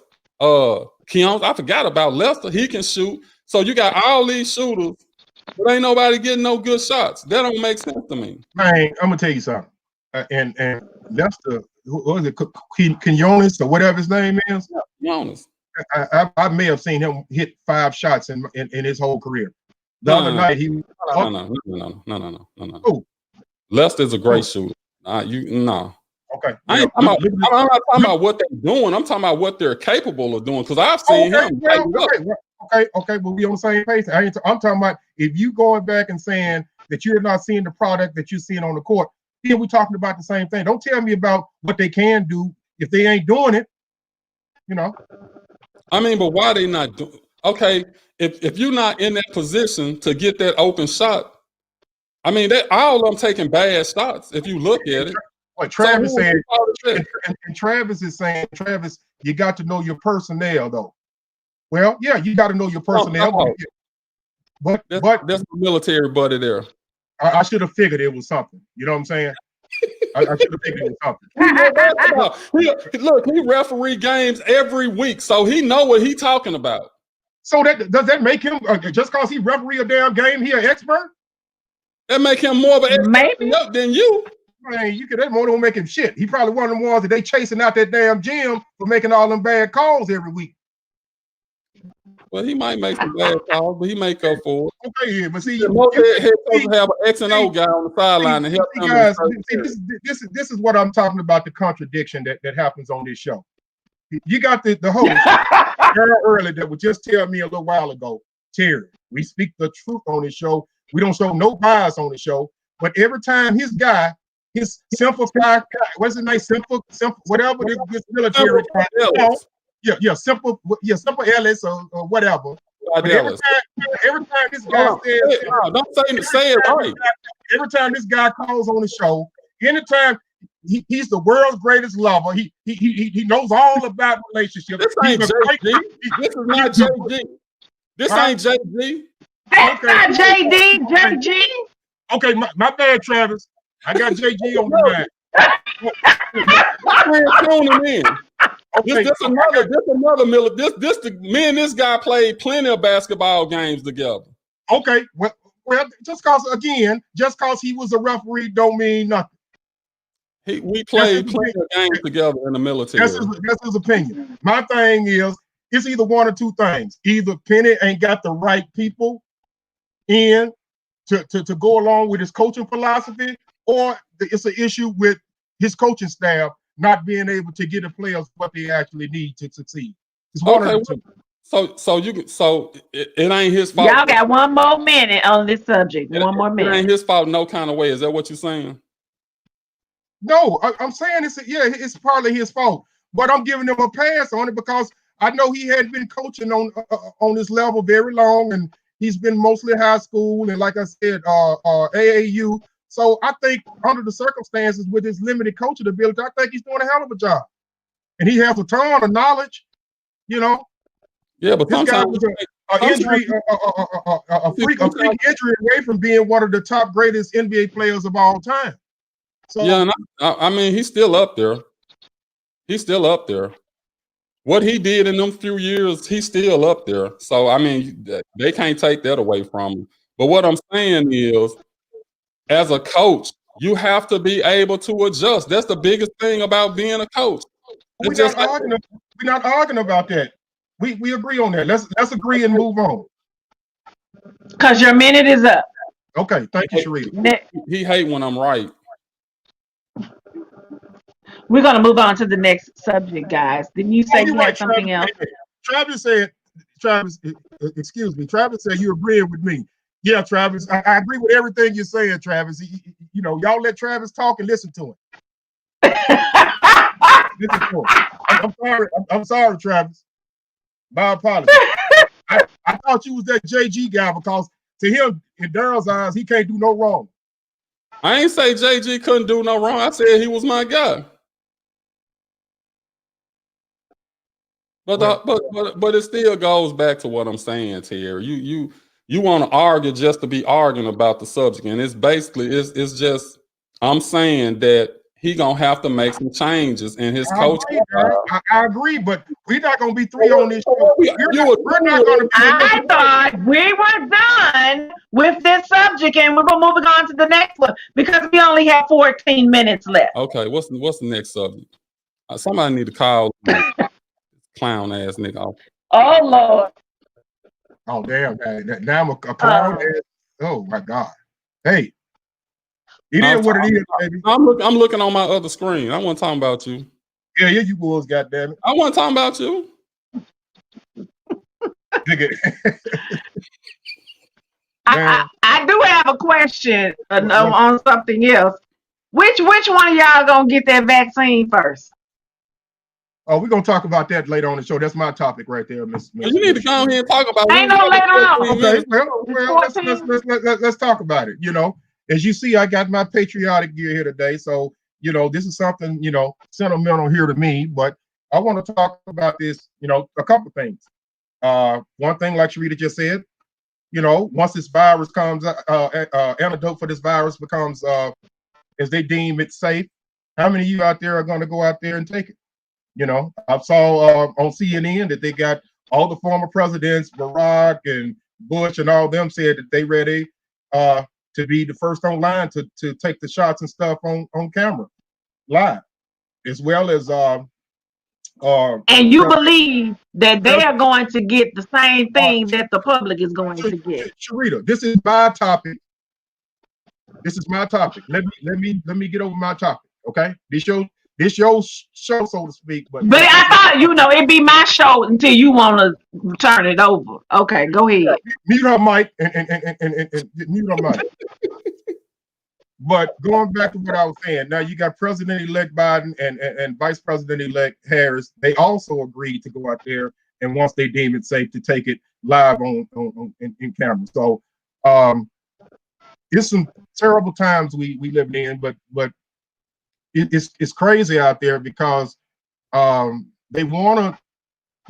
Keon, I forgot about Lester. He can shoot. So you got all these shooters, but ain't nobody getting no good shots. That don't make sense to me. Man, I'm gonna tell you something. And Lester, who was it? Quinones or whatever his name is. Be honest. I may have seen him hit 5 shots in his whole career. The other night he No. Who? Lester's a great shooter. No. Okay. I'm not talking about what they're doing. I'm talking about what they're capable of doing. Because I've seen him. Okay, but we on the same page. I'm talking about if you going back and saying that you're not seeing the product that you're seeing on the court, then we're talking about the same thing. Don't tell me about what they can do if they ain't doing it. You know. I mean, but why they not doing? Okay, if you're not in that position to get that open shot, I mean, all of them taking bad shots. If you look at it. What Travis said, and Travis is saying, Travis, you got to know your personnel, though. Well, yeah, you got to know your personnel. But that's the military buddy there. I should have figured it was something. You know what I'm saying? I should have figured it was something. Look, he referee games every week, so he know what he talking about. So does that make him just because he referee a damn game, he an expert? That make him more of an expert than you. Man, that more don't make him shit. He probably one of them ones that they chasing out that damn gym for making all them bad calls every week. Well, he might make some bad calls, but he make up for it. Okay, yeah, but see, you have an X and O guy on the sideline to help him. Guys, this is what I'm talking about, the contradiction that happens on this show. You got the host, Earl Early, that would just tell me a little while ago, Terry, we speak the truth on this show. We don't show no bias on the show. But every time his simple what's his name? Simple, whatever this military. Simple Ellis or whatever. Every time this guy says, don't say it right. Every time this guy calls on the show, anytime he's the world's greatest lover, he knows all about relationships. This ain't JG. This is not JG. This ain't JG. That's not JD, JG. Okay, my bad, Travis. I got JG on the line. Okay, me and this guy played plenty of basketball games together. Okay, well, just cause he was a referee don't mean nothing. We played plenty of games together in the military. That's his opinion. My thing is, it's either one or two things. Either Penny ain't got the right people in to go along with his coaching philosophy, or it's an issue with his coaching staff not being able to get the players what they actually need to succeed. It's one of the two. So it ain't his fault. Y'all got one more minute on this subject. One more minute. It ain't his fault no kind of way. Is that what you're saying? No, I'm saying it's partly his fault, but I'm giving him a pass on it because I know he hadn't been coaching on this level very long, and he's been mostly high school and, like I said, AAU. So I think under the circumstances with his limited coaching ability, I think he's doing a hell of a job, and he has a ton of knowledge. You know. Yeah, but this guy was a freak injury away from being one of the top greatest NBA players of all time. So yeah, and I mean he's still up there. He's still up there. What he did in them few years, he's still up there. So I mean, they can't take that away from him. But what I'm saying is, as a coach, you have to be able to adjust. That's the biggest thing about being a coach. We're not arguing about that. We agree on that. Let's agree and move on. Because your minute is up. Okay, thank you, Sharita. He hate when I'm right. We're going to move on to the next subject, guys. Didn't you say you had something else? Travis said, excuse me, Travis said you agreeing with me. Yeah, Travis, I agree with everything you're saying, Travis. You know, y'all let Travis talk and listen to him. Listen to him. I'm sorry, Travis. My apologies. I thought you was that JG guy because to him, in Daryl's eyes, he can't do no wrong. I ain't say JG couldn't do no wrong. I said he was my guy. But it still goes back to what I'm saying, Terry. You want to argue just to be arguing about the subject, and it's basically it's just I'm saying that he gonna have to make some changes in his coaching. I agree, but we're not gonna be three on this show. We're not gonna be. I thought we were done with this subject, and we're moving on to the next one because we only have 14 minutes left. Okay, what's the next subject? Somebody need to call clown ass nigga off. Oh Lord. Oh damn! Now I'm a clown. Oh my God! Hey, it is what it is, baby. I'm looking on my other screen. I wasn't talking about you. Yeah, you boys, goddammit. I wasn't talking about you. I do have a question on something else. Which one of y'all gonna get that vaccine first? Oh, we're gonna talk about that later on the show. That's my topic right there, Miss. You need to come here and talk about it. Ain't no later on. Okay, well, let's talk about it. You know, as you see, I got my patriotic gear here today, so you know this is something sentimental here to me. But I want to talk about this. A couple of things. One thing, like Sharita just said, once this virus comes, antidote for this virus becomes, as they deem it safe. How many of you out there are going to go out there and take it? I saw on CNN that they got all the former presidents, Barack and Bush and all them said that they ready to be the first on line to take the shots and stuff on camera live, as well as and you believe that they are going to get the same thing that the public is going to get. Sharita, this is my topic. Let me get over my topic, okay? This your show, so to speak. But I thought, it'd be my show until you want to turn it over. Okay, go ahead. Mute her mic and mute her mic. But going back to what I was saying, now you got President-elect Biden and Vice President-elect Harris. They also agreed to go out there, and once they deem it safe, to take it live in camera. So it's some terrible times we live in, but it's crazy out there because they want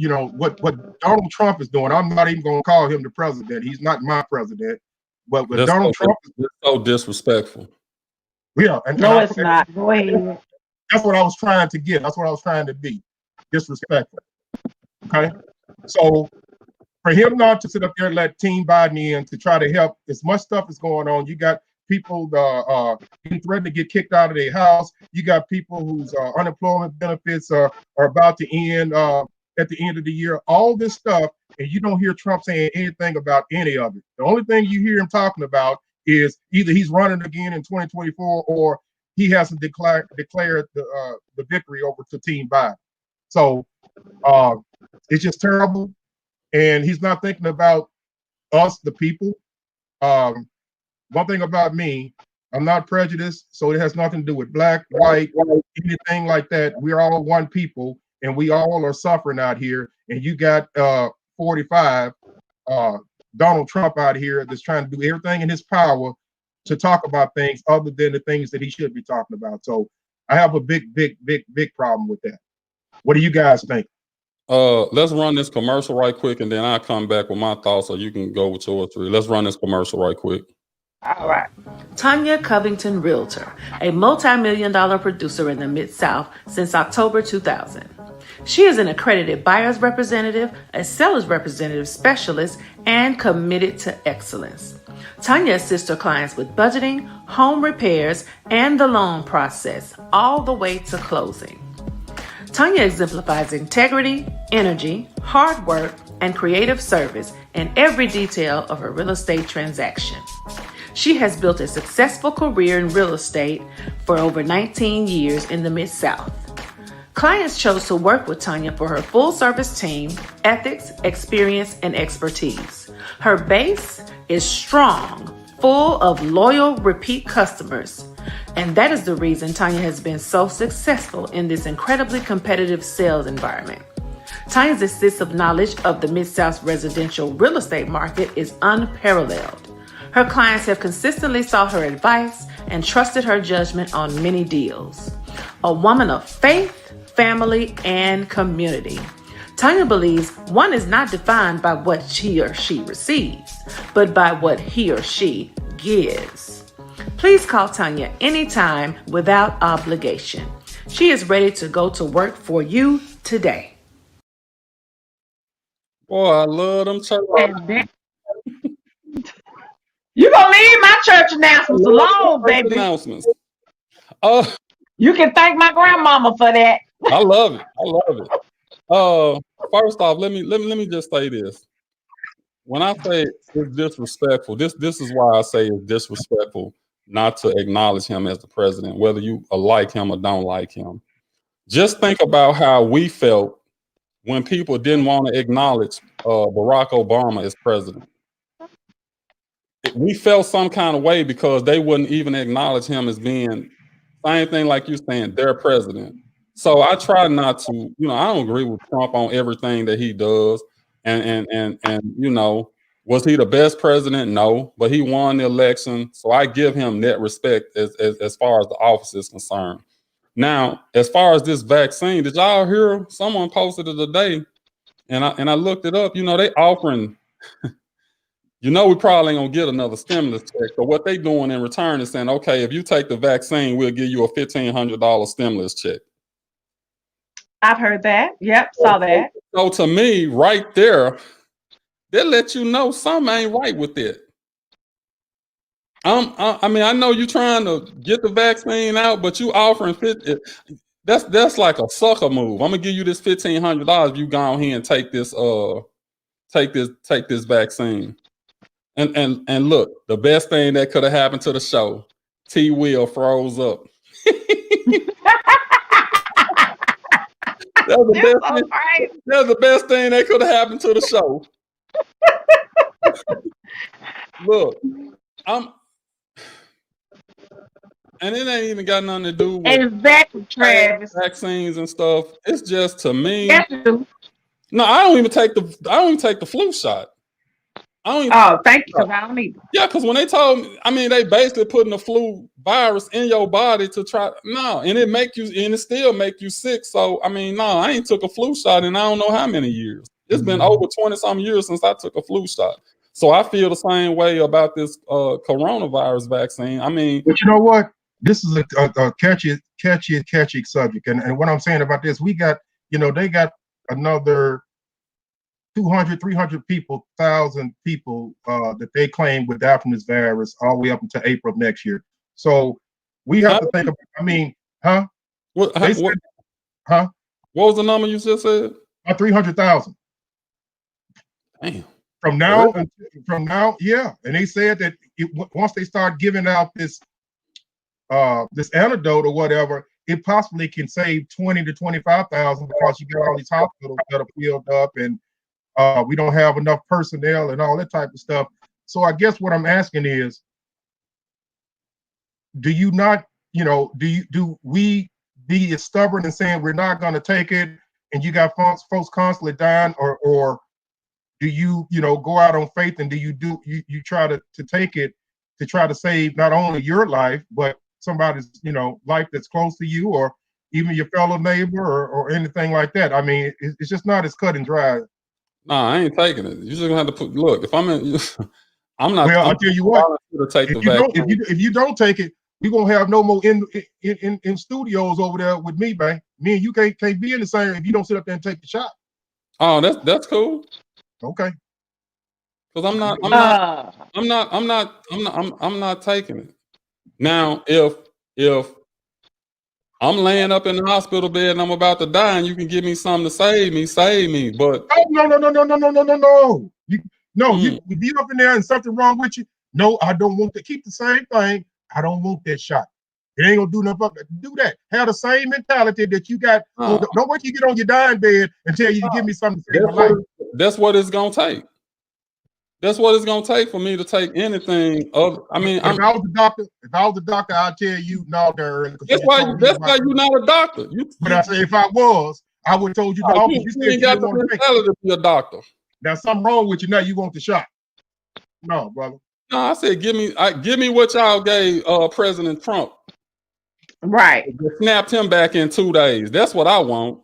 to, what Donald Trump is doing. I'm not even going to call him the president. He's not my president. But with Donald Trump, is so disrespectful. Yeah, no, it's not. Go ahead. That's what I was trying to get. That's what I was trying to be. Disrespectful. Okay, so for him not to sit up there and let Team Biden in to try to help, as much stuff is going on. You got people being threatened to get kicked out of their house. You got people whose unemployment benefits are about to end at the end of the year. All this stuff, and you don't hear Trump saying anything about any of it. The only thing you hear him talking about is either he's running again in 2024 or he hasn't declared the victory over to Team Biden. So it's just terrible, and he's not thinking about us, the people. One thing about me, I'm not prejudiced, so it has nothing to do with black, white, anything like that. We're all one people, and we all are suffering out here. And you got 45 Donald Trump out here that's trying to do everything in his power to talk about things other than the things that he should be talking about. So I have a big problem with that. What do you guys think? Let's run this commercial right quick, and then I'll come back with my thoughts, so you can go with yours three. Let's run this commercial right quick. All right. Tanya Covington Realtor, a multi-million-dollar producer in the Mid-South since October 2000. She is an accredited buyer's representative, a seller's representative specialist, and committed to excellence. Tanya assists her clients with budgeting, home repairs, and the loan process, all the way to closing. Tanya exemplifies integrity, energy, hard work, and creative service in every detail of her real estate transaction. She has built a successful career in real estate for over 19 years in the Mid-South. Clients chose to work with Tanya for her full-service team, ethics, experience, and expertise. Her base is strong, full of loyal, repeat customers. And that is the reason Tanya has been so successful in this incredibly competitive sales environment. Tanya's extensive knowledge of the Mid-South residential real estate market is unparalleled. Her clients have consistently sought her advice and trusted her judgment on many deals. A woman of faith, family, and community. Tanya believes one is not defined by what he or she receives, but by what he or she gives. Please call Tanya anytime without obligation. She is ready to go to work for you today. Boy, I love them church. And then, you gonna leave my church announcements alone, baby. Announcements. You can thank my grandmama for that. I love it. I love it. First off, let me just say this. When I say it's disrespectful, this is why I say it's disrespectful not to acknowledge him as the president, whether you like him or don't like him. Just think about how we felt when people didn't want to acknowledge Barack Obama as president. We felt some kind of way because they wouldn't even acknowledge him as being, same thing like you saying, their president. So I try not to, I don't agree with Trump on everything that he does. And was he the best president? No, but he won the election. So I give him that respect as far as the office is concerned. Now, as far as this vaccine, did y'all hear someone posted it today? And I looked it up, they offering, we probably ain't gonna get another stimulus check. So what they doing in return is saying, okay, if you take the vaccine, we'll give you a $1,500 stimulus check. I've heard that. Yep, saw that. So to me, right there, they let you know something ain't right with it. I know you're trying to get the vaccine out, but you offering that's like a sucker move. I'm gonna give you this $1,500 if you go on here and take this vaccine. And look, the best thing that could have happened to the show, T. Will froze up. That's the best thing that could have happened to the show. Look, and it ain't even got nothing to do with exactly, Travis. Vaccines and stuff. It's just to me. Yes, no, I don't even take the flu shot. Thank you, because I don't either. Yeah, because when they told me, they basically putting the flu virus in your body to try. No, and it still make you sick. So I ain't took a flu shot in I don't know how many years. It's been over 20-some years since I took a flu shot. So I feel the same way about this coronavirus vaccine. But you know what? This is a catchy subject. And what I'm saying about this, we got, they got another 200, 300 people, 1,000 people that they claim would die from this virus all the way up until April of next year. So we have to think about, What was the number you just said? 300,000. Damn. From now, yeah. And they said that once they start giving out this antidote or whatever, it possibly can save 20 to 25,000 because you got all these hospitals that are filled up and we don't have enough personnel and all that type of stuff. So I guess what I'm asking is, do we be as stubborn and saying we're not going to take it, and you got folks constantly dying, or do you go out on faith and do you try to take it to try to save not only your life but somebody's life that's close to you or even your fellow neighbor or anything like that? It's just not as cut and dry. No, I ain't taking it. You're just gonna have to look. If I'm in, I'm not. Well, I'll tell you what. If you don't take it, we're gonna have no more in studios over there with me, man. Me and you can't be in the same if you don't sit up there and take the shot. Oh, that's cool. Okay. Because I'm not taking it. Now, if I'm laying up in the hospital bed and I'm about to die, and you can give me something to save me. But Oh, no. mm, You be up in there and something wrong with you. No, I don't want to keep the same thing. I don't want that shot. It ain't gonna do nothing. Do that. Have the same mentality that you got. uh, Don't wait till you get on your dying bed and tell you to give me something to save my life. that's what it's gonna take. That's what it's gonna take for me to take anything. I mean, If I was the doctor, I'd tell you no, Darren. that's why you're not a doctor. But I say if I was, I would have told you no. You You said ain't you got didn't the want to take it. mentality to be a doctor. Now something wrong with you. Now you want the shot. No, brother. No, I said give me what y'all gave President Trump. Right. Snapped him back in 2 days. That's what I want.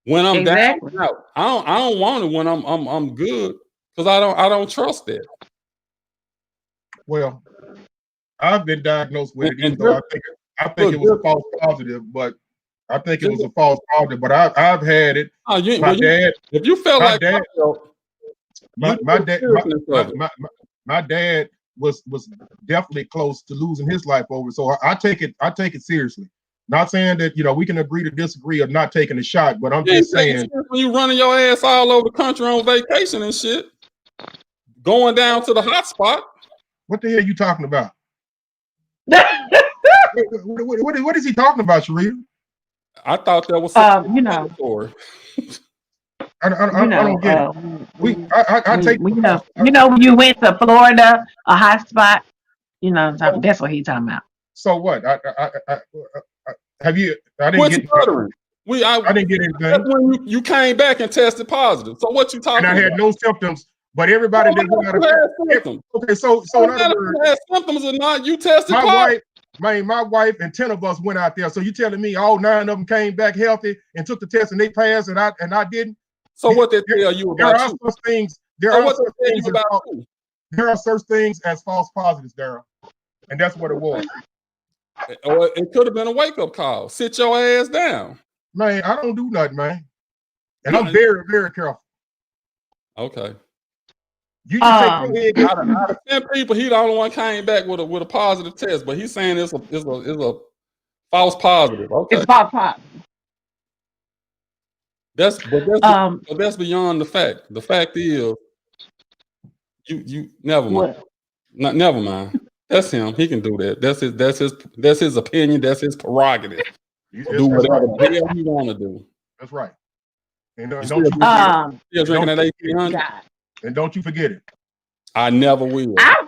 When I'm Exactly. down, out. I don't want it when I'm good, because I don't trust that. Well, I've been diagnosed with it, even And though I think it was a false positive, but I think it was a false positive. But I've had it. If you felt my like dad, myself, my dad was definitely close to losing his life over. So I take it seriously. Not saying that we can agree to disagree of not taking a shot, but I'm just saying when you running your ass all over the country on vacation and shit, going down to the hot spot. What the hell are you talking about? What is he talking about, Sharita? I thought that was I don't get it. I take when you went to Florida, a hot spot. That's what he's talking about. So what? Have you? I didn't What's get. stuttering? I didn't get anything. That's when you came back and tested positive. So what you talking about? And I had no symptoms, but everybody that went out of symptoms. Okay, so in other words, had symptoms or not, you tested my wife and 10 of us went out there. So you telling me all 9 of them came back healthy and took the test and they passed and I didn't? So what they tell you about you? There are such things as false positives, Daryl, and that's what it was. Or it could have been a wake-up call. Sit your ass down. Man, I don't do nothing, man. And I'm very, very careful. Okay. You just take your head. Out of 10 people, he the only one came back with a positive test, but he's saying it's a false positive. Okay. It's false positive. That's beyond the fact. The fact is, you never mind. Never mind. That's him. He can do that. That's his opinion. That's his prerogative. Do whatever the hell he want to do. That's right. And don't you forget it. Drinking at 1800. And don't you forget it. I never will. I'm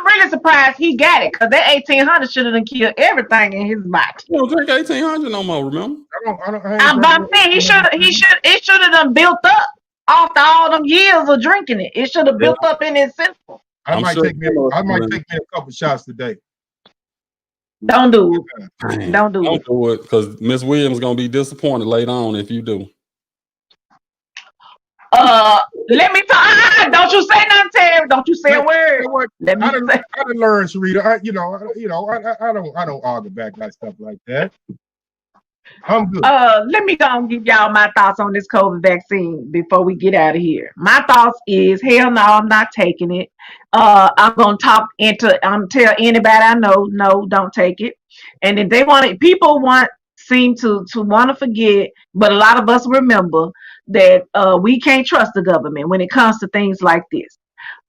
really surprised he got it, because that 1800 should have killed everything in his body. You don't drink 1800 no more, remember? I'm saying it should have done built up after all them years of drinking it. It should have built up in his system. I might take me a couple shots today. Don't do it. Don't do it, because Miss Williams is gonna be disappointed later on if you do. Let me talk. Don't you say nothing, Terry. Don't you say a word. I didn't learn, Sharita. I don't argue back like stuff like that. I'm good. Let me go and give y'all my thoughts on this COVID vaccine before we get out of here. My thoughts is, hell no, I'm not taking it. I'm gonna tell anybody I know, no, don't take it. And if they want it, seem to want to forget, but a lot of us remember that we can't trust the government when it comes to things like this.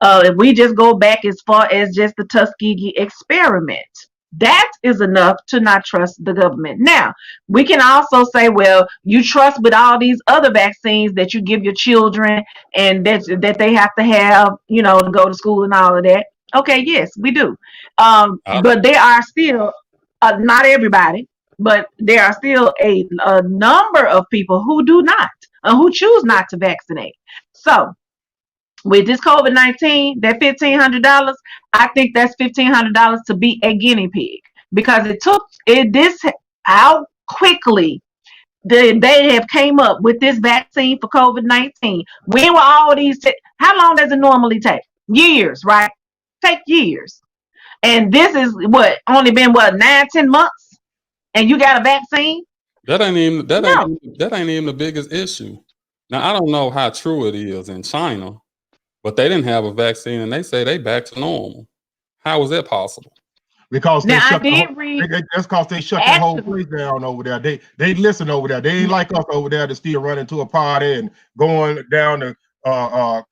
If we just go back as far as just the Tuskegee experiment, that is enough to not trust the government. Now, we can also say, well, you trust with all these other vaccines that you give your children and that they have to have, to go to school and all of that. Okay, yes, we do. But there are still, not everybody, but there are still a number of people who do not, who choose not to vaccinate. So with this COVID-19, that $1,500, I think that's $1,500 to be a guinea pig, because how quickly they have came up with this vaccine for COVID-19. When were all these? How long does it normally take? Years, right? Take years. And this is only been 9-10 months, and you got a vaccine. That ain't even the biggest issue. Now, I don't know how true it is in China, but they didn't have a vaccine and they say they back to normal. How is that possible? because they Now I shut the whole, did read that's because they shut that whole actually. place down over there. They listen over there. They ain't like us over there to still run into a party and going down to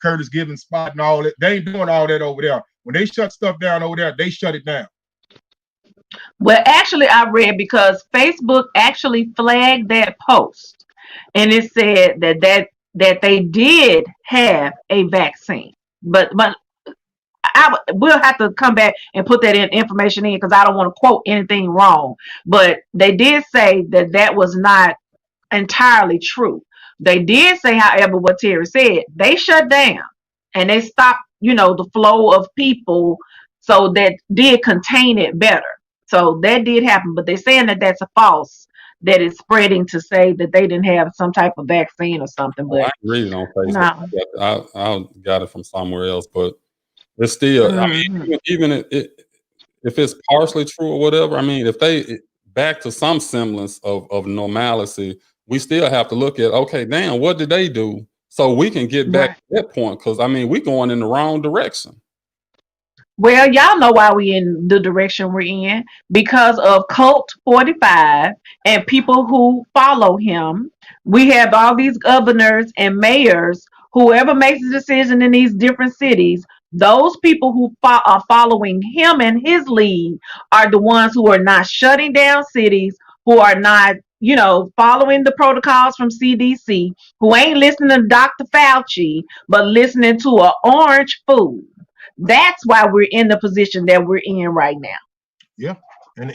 Curtis Gibbons spot and all that. They ain't doing all that over there. When they shut stuff down over there, they shut it down. Well, actually, I read because Facebook actually flagged that post, and it said that they did have a vaccine, but we'll have to come back and put that information in because I don't want to quote anything wrong. But they did say that that was not entirely true. They did say, however, what Terry said, they shut down and they stopped, the flow of people, so that did contain it better. So that did happen, but they're saying that that's a false, that it's spreading to say that they didn't have some type of vaccine or something. I But read it on no. Facebook. I got it from somewhere else, but it's still. I mean, Mhm. even if it's partially true or whatever. I mean, if they back to some semblance of normalcy, we still have to look at, okay, damn, what did they do so we can get back Right. to that point? Because I mean, we going in the wrong direction. Well, y'all know why we in the direction we're in, because of Cult 45 and people who follow him. We have all these governors and mayors, whoever makes the decision in these different cities. Those people who are following him and his lead are the ones who are not shutting down cities, who are not, following the protocols from CDC, who ain't listening to Dr. Fauci, but listening to an orange fool. That's why we're in the position that we're in right now. Yeah, and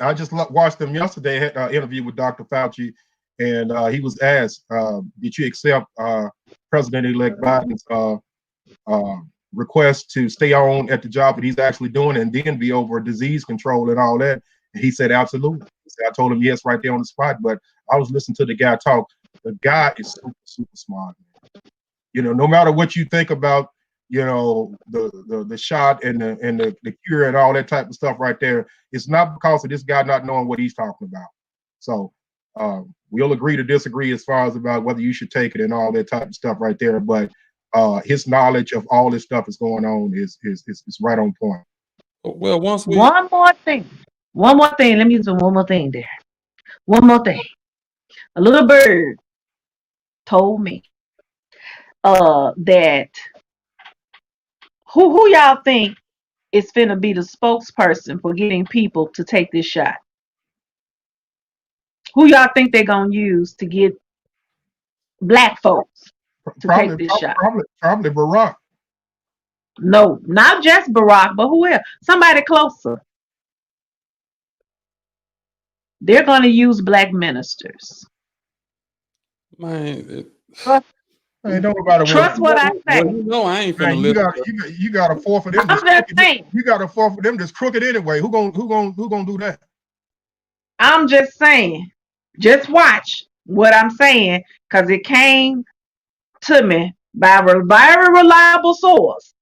I just watched them yesterday. Had an interview with Dr. Fauci, and he was asked, "Did you accept President-elect Biden's request to stay on at the job that he's actually doing, and then be over disease control and all that?" And he said, "Absolutely." He said, I told him yes right there on the spot. But I was listening to the guy talk. The guy is super, super smart. No matter what you think about, the shot and the cure and all that type of stuff right there, it's not because of this guy not knowing what he's talking about. So we'll agree to disagree as far as about whether you should take it and all that type of stuff right there. But his knowledge of all this stuff is going on is right on point. Well, once we One more thing. Let me do one more thing there. One more thing. A little bird told me that who y'all think is finna be the spokesperson for getting people to take this shot? Who y'all think they're gonna use to get black folks to take this shot? Probably Barack. No, not just Barack, but who else? Somebody closer. They're gonna use black ministers. man, Ain't nobody Trust what I say. well, I ain't finna Man, listen. you got a four for them. I'm just saying. You got a four for them that's crooked anyway. Who gonna do that? I'm just saying. Just watch what I'm saying, because it came to me by a very reliable source.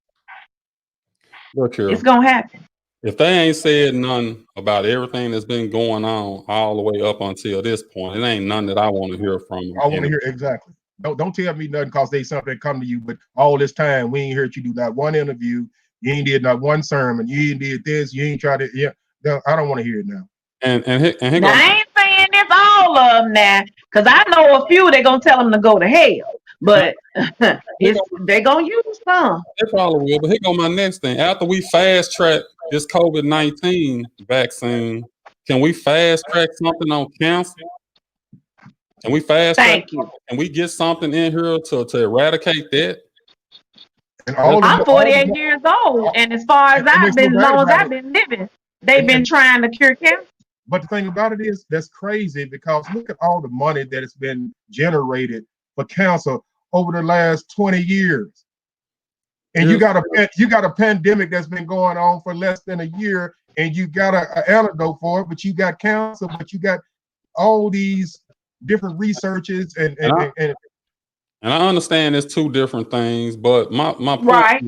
Look here. It's gonna happen. If they ain't said none about everything that's been going on all the way up until this point, it ain't none that I want to hear from them. I want to hear exactly. Don't tell me nothing because they something come to you. But all this time we ain't heard you do not one interview. You ain't did not one sermon. You ain't did this. You ain't tried to. Yeah, no, I don't want to hear it now. And Now, I ain't saying this all of them now, because I know a few they're gonna tell them to go to hell. But they're gonna use some. They probably will. But here go my next thing. After we fast track this COVID-19 vaccine, can we fast track something on cancer? Can we fast track? Thank you. Can we get something in here to eradicate that? And I'm 48 years old, and as far as I've been living, they've been trying to cure cancer. But the thing about it is, that's crazy because look at all the money that has been generated for cancer over the last 20 years. And you got a pandemic that's been going on for less than a year, and you got an antidote for it, but you got cancer, but you got all these different researches and I understand it's two different things, but my point Right.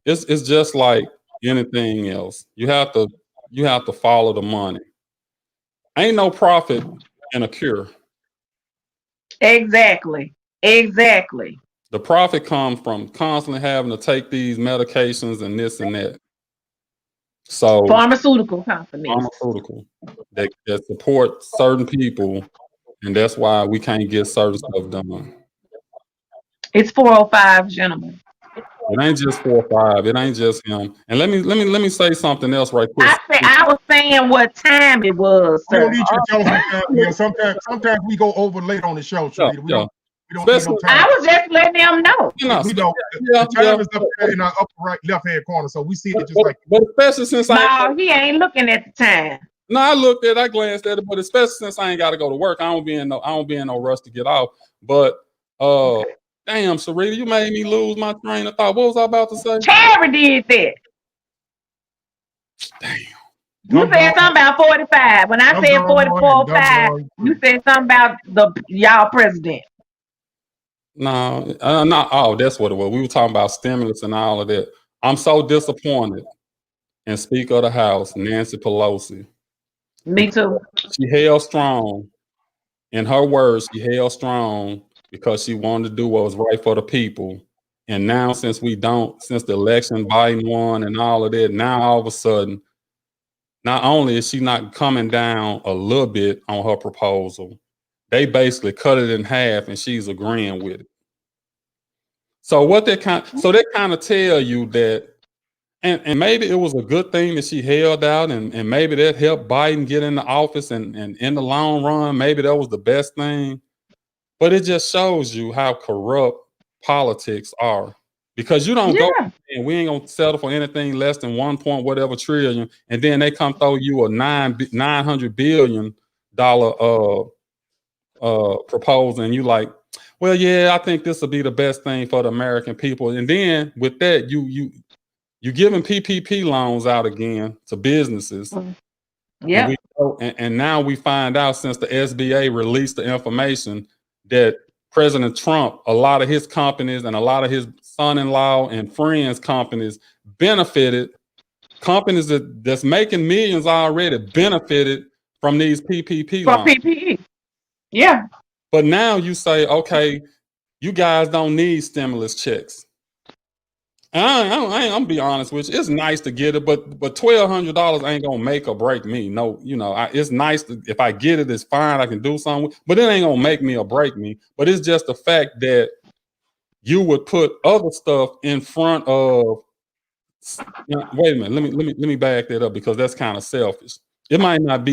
is, it's just like anything else. You have to follow the money. Ain't no profit in a cure. Exactly. The profit comes from constantly having to take these medications and this and that. So Pharmaceutical companies. pharmaceutical that support certain people, and that's why we can't get certain stuff done. It's 4:05, gentlemen. It ain't just 4 or 5. It ain't just him. And let me say something else right quick. I was saying what time it was, We don't sir. need you to tell us what time. Yeah, sometimes we go over late on the show, Sharita. We don't need no Especially- time. I was just letting them know. You know, We don't. yeah, The time is up there in our upper right, left hand corner, so we see it just like. but especially since No, he ain't looking at the time. I glanced at it, but especially since I ain't got to go to work, I don't be in no rush to get off. But damn, Sharita, you made me lose my train of thought. What was I about to say? Terry did that. Damn. You said something about 45. When I said 44:05, you said something about y'all president. No, not. Oh, that's what it was. We were talking about stimulus and all of that. I'm so disappointed in Speaker of the House, Nancy Pelosi. Me too. She held strong. In her words, she held strong because she wanted to do what was right for the people. And now, since the election, Biden won and all of that, now all of a sudden, not only is she not coming down a little bit on her proposal, they basically cut it in half and she's agreeing with it. So that kind of tell you that, and maybe it was a good thing that she held out, and maybe that helped Biden get in the office, and in the long run, maybe that was the best thing. But it just shows you how corrupt politics are, because you don't go and we ain't gonna settle for anything less than 1 point whatever trillion, and then they come throw you a $900 billion proposal, and you like, well, yeah, I think this will be the best thing for the American people. And then with that, you giving PPP loans out again to businesses. Yeah. And now we find out, since the SBA released the information, that President Trump, a lot of his companies and a lot of his son-in-law and friends' companies benefited. Companies that's making millions already benefited from these PPP loans. From PPE. Yeah. But now you say, okay, you guys don't need stimulus checks. And I'm gonna be honest with you. It's nice to get it, but $1,200 ain't gonna make or break me. No, it's nice if I get it, it's fine. I can do something, but it ain't gonna make me or break me. But it's just the fact that you would put other stuff in front of. Wait a minute. Let me back that up, because that's kind of selfish. It might not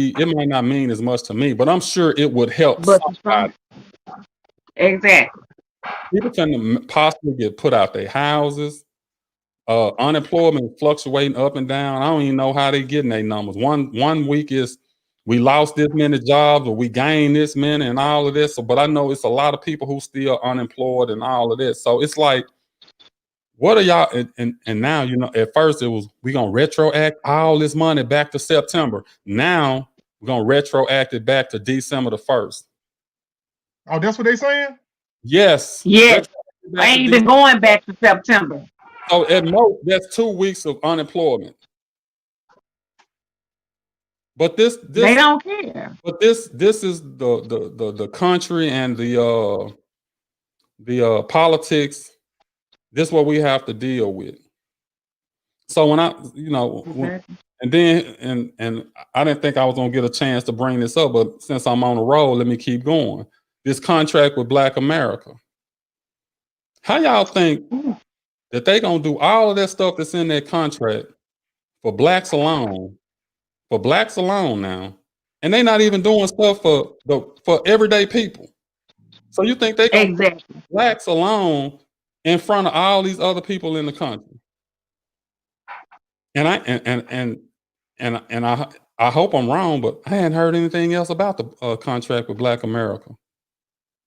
mean as much to me, but I'm sure it would help somebody. Exactly. People can possibly get put out their houses. Unemployment fluctuating up and down. I don't even know how they getting their numbers. One week is we lost this many jobs, or we gained this many, and all of this. So, but I know it's a lot of people who still unemployed and all of this. So it's like, what are y'all? And now, at first it was, we gonna retroact all this money back to September. Now we're gonna retroact it back to December 1st. Oh, that's what they saying? Yes. Yes. I ain't even going back to September. So at most, that's 2 weeks of unemployment. But this they don't care. But this is the country and the politics. This is what we have to deal with. So when I, and then and I didn't think I was gonna get a chance to bring this up, but since I'm on the road, let me keep going. This contract with Black America. How y'all think that they gonna do all of that stuff that's in that contract for blacks alone? For blacks alone now, and they not even doing stuff for everyday people. So you think they gonna do blacks alone in front of all these other people in the country? And I hope I'm wrong, but I hadn't heard anything else about the contract with Black America.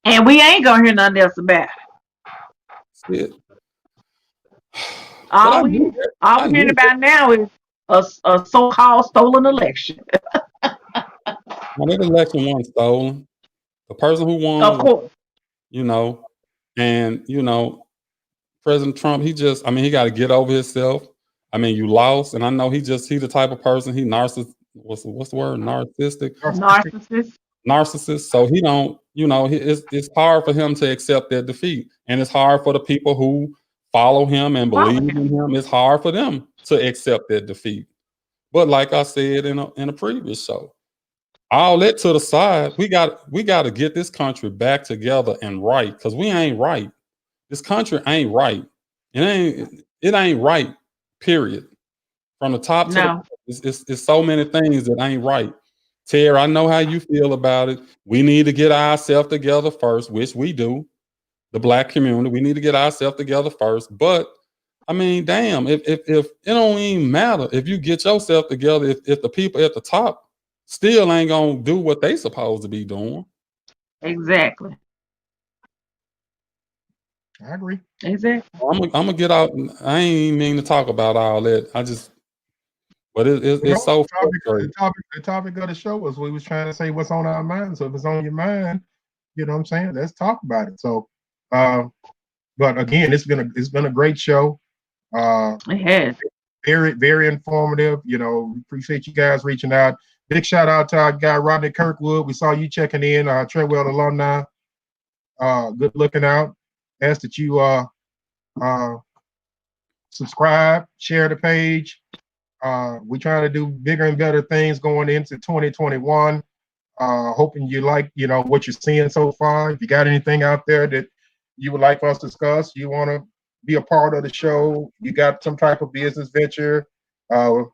And we ain't gonna hear nothing else about it. All we're hearing about now is a so-called stolen election. Well, that election wasn't stolen. The person who won, of course, and President Trump, he got to get over himself. I mean, you lost, and I know he the type of person, he what's the word? Narcissistic. Narcissist. So he don't, it's hard for him to accept that defeat, and it's hard for the people who follow him and believe in him. It's hard for them to accept that defeat. But like I said in a previous show, all that to the side, we got to get this country back together and right, because we ain't right. This country ain't right. It ain't right. Period. From the top to the No. it's so many things that ain't right. Terry, I know how you feel about it. We need to get ourselves together first, which we do. The black community, we need to get ourselves together first. But I mean, damn, if it don't even matter if you get yourself together, if the people at the top still ain't gonna do what they supposed to be doing. Exactly. I agree. Exactly. I'm gonna get out. I ain't even mean to talk about all that. But it's so frustrating. The topic of the show was we was trying to say what's on our mind. So if it's on your mind, you know what I'm saying? Let's talk about it. So, but again, it's been a great show. It has. Very, very informative. You know, we appreciate you guys reaching out. Big shout out to our guy Rodney Kirkwood. We saw you checking in, Treadwell alumni. Good looking out. Ask that you subscribe, share the page. We're trying to do bigger and better things going into 2021. Hoping you like, you know, what you're seeing so far. If you got anything out there that you would like for us to discuss, you want to be a part of the show, you got some type of business venture,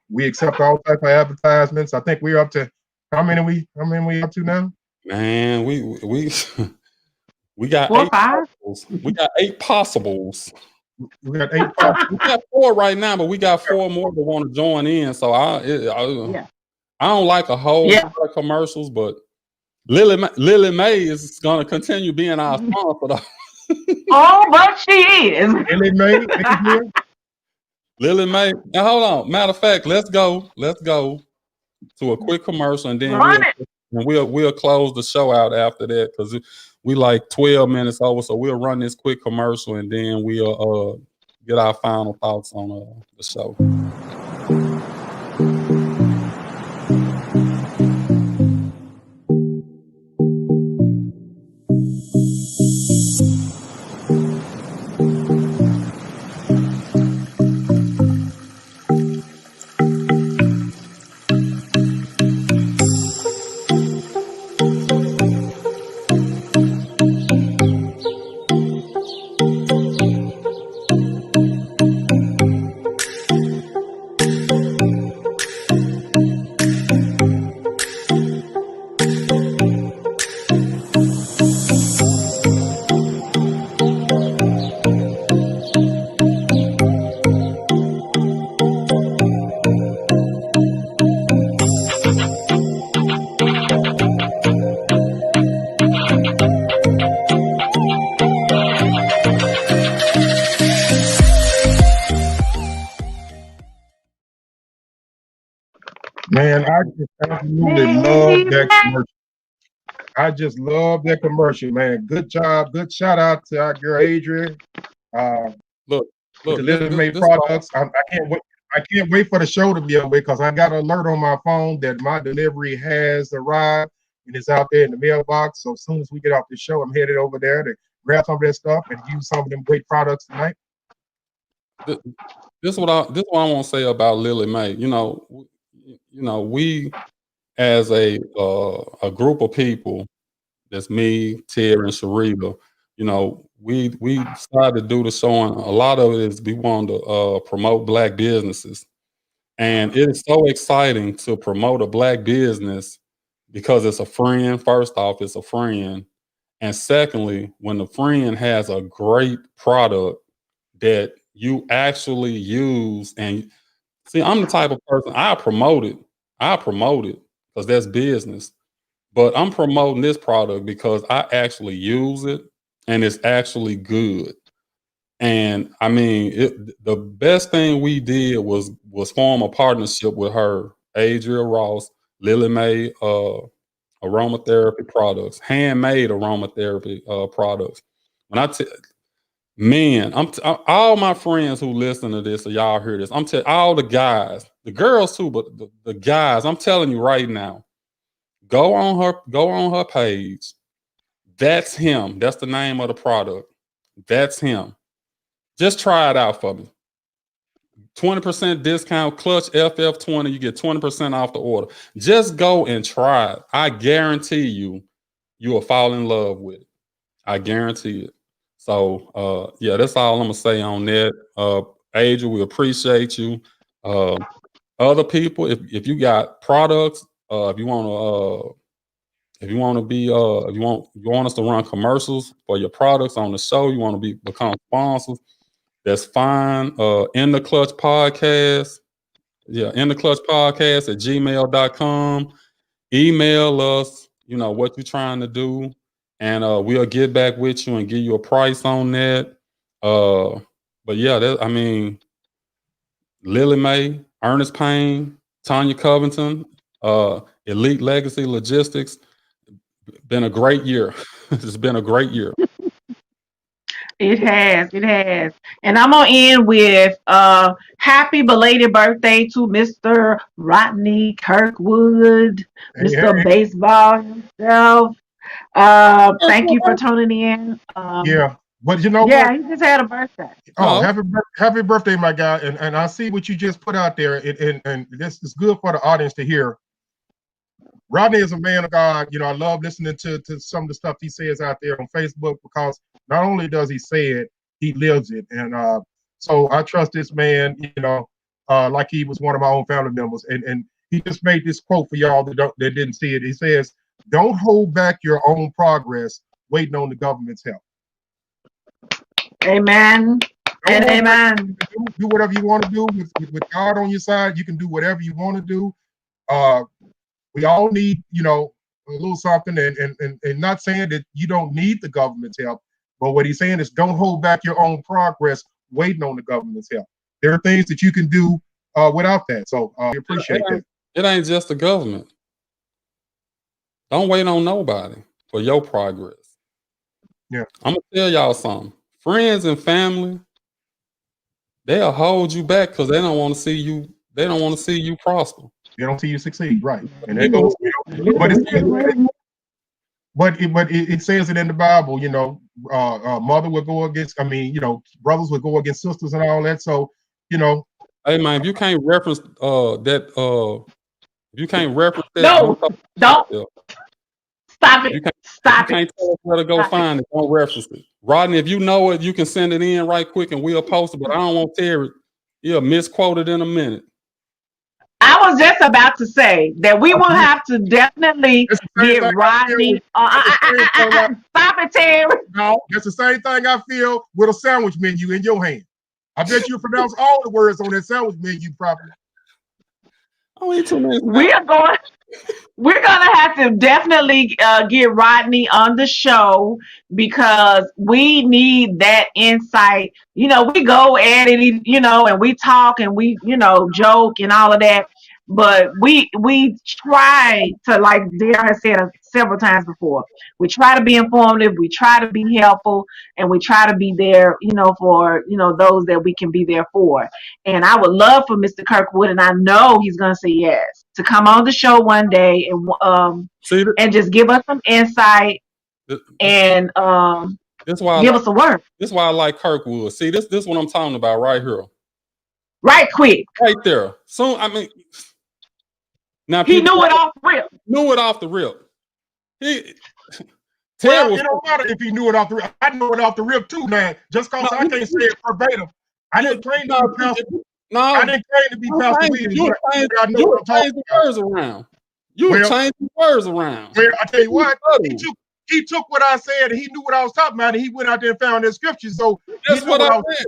we accept all type of advertisements. I think we're up to how many we up to now? Man, we got 4 or 8 5. possibles. We got 8 possibles. We got 8 We got 4 right now, but we got 4 more that want to join in. So Yeah. I don't like a whole Yeah. lot of commercials, but Lily Mae is gonna continue being our sponsor though. Oh, but she is. Lily Mae, make it here. Lily Mae. Now hold on. Matter of fact, let's go to a quick commercial, and then Run it. we'll close the show out after that, because we like 12 minutes over. So we'll run this quick commercial, and then we'll get our final thoughts on the show. Man, I just absolutely love that commercial. I just love that commercial, man. Good job. Good shout out to our girl Adrian. Look, With the Lily Mae products. I can't wait. I can't wait for the show to be over because I got an alert on my phone that my delivery has arrived and it's out there in the mailbox. So as soon as we get off the show, I'm headed over there to grab some of that stuff and use some of them great products tonight. This is what I want to say about Lily Mae. You know, we as a group of people, that's me, Terry, and Sharita. You know, we decided to do the show, and a lot of it is we want to promote Black businesses, and it is so exciting to promote a Black business because it's a friend. First off, it's a friend, and secondly, when the friend has a great product that you actually use. And see, I'm the type of person, I promote it because that's business. But I'm promoting this product because I actually use it and it's actually good. And I mean, the best thing we did was form a partnership with her, Adria Ross, Lily Mae aromatherapy products, handmade aromatherapy products. When man, all my friends who listen to this, or y'all hear this, I'm telling all the guys, the girls too, but the guys, I'm telling you right now, go on her page. That's him. That's the name of the product. That's him. Just try it out for me. 20% discount, Clutch FF20. You get 20% off the order. Just go and try it. I guarantee you will fall in love with it. I guarantee it. So, yeah, that's all I'm going to say on that. Adrian, we appreciate you. Other people, if you got products, if you want us to run commercials for your products on the show, you want to become sponsors, that's fine. In the Clutch Podcast. Yeah, in the Clutch Podcast at gmail.com. Email us, what you're trying to do, and we'll get back with you and give you a price on that. But yeah, Lily Mae, Ernest Payne, Tanya Covington, Elite Legacy Logistics. Been a great year. It's been a great year. It has. And I'm going to end with happy belated birthday to Mr. Rodney Kirkwood, Mr. Baseball himself. Thank you for tuning in. Yeah. But you know what? Yeah, he just had a birthday. Oh, happy birthday, my guy. And I see what you just put out there. And this is good for the audience to hear. Rodney is a man of God. I love listening to some of the stuff he says out there on Facebook, because not only does he say it, he lives it. And so I trust this man, like he was one of my own family members. And he just made this quote for y'all that didn't see it. He says, "Don't hold back your own progress waiting on the government's help." Amen. And amen. Do whatever you want to do with God on your side. You can do whatever you want to do. We all need, a little something, and not saying that you don't need the government's help, but what he's saying is don't hold back your own progress waiting on the government's help. There are things that you can do without that. So we appreciate that. It ain't just the government. Don't wait on nobody for your progress. Yeah. I'm gonna tell y'all something. Friends and family, they'll hold you back because they don't want to see you. They don't want to see you prosper. They don't see you succeed, right? And that goes. But it says it in the Bible. Mother would go against. Brothers would go against sisters and all that. So, Hey man, if you can't reference that, if you can't reference that, don't. Stop it. Stop it. You can't tell us where to go find it. Don't reference it. Rodney, if you know it, you can send it in right quick and we'll post it. But I don't want Terry. He'll misquote it in a minute. I was just about to say that we will have to definitely get Rodney. Stop it, Terry. No, that's the same thing I feel with a sandwich menu in your hand. I bet you pronounce all the words on that sandwich menu properly. We're gonna have to definitely get Rodney on the show, because we need that insight. We go at it, and we talk and we, joke and all of that. But we try to, like Dare has said several times before, we try to be informative, we try to be helpful, and we try to be there, for those that we can be there for. And I would love for Mr. Kirkwood, and I know he's gonna say yes, to come on the show one day and just give us some insight and give us a word. This is why I like Kirkwood. See, this is what I'm talking about right here. Right quick. Right there. So now he knew it off the rip. Knew it off the rip. It don't matter if he knew it off the rip. I know it off the rip too, man. Just because I can't say it verbatim. I didn't claim to be Pastor. I didn't claim to be Pastor Williams. You changed the words around. You changed the words around. Well, I tell you what, he took what I said and he knew what I was talking about, and he went out there and found that scripture. So that's what I said.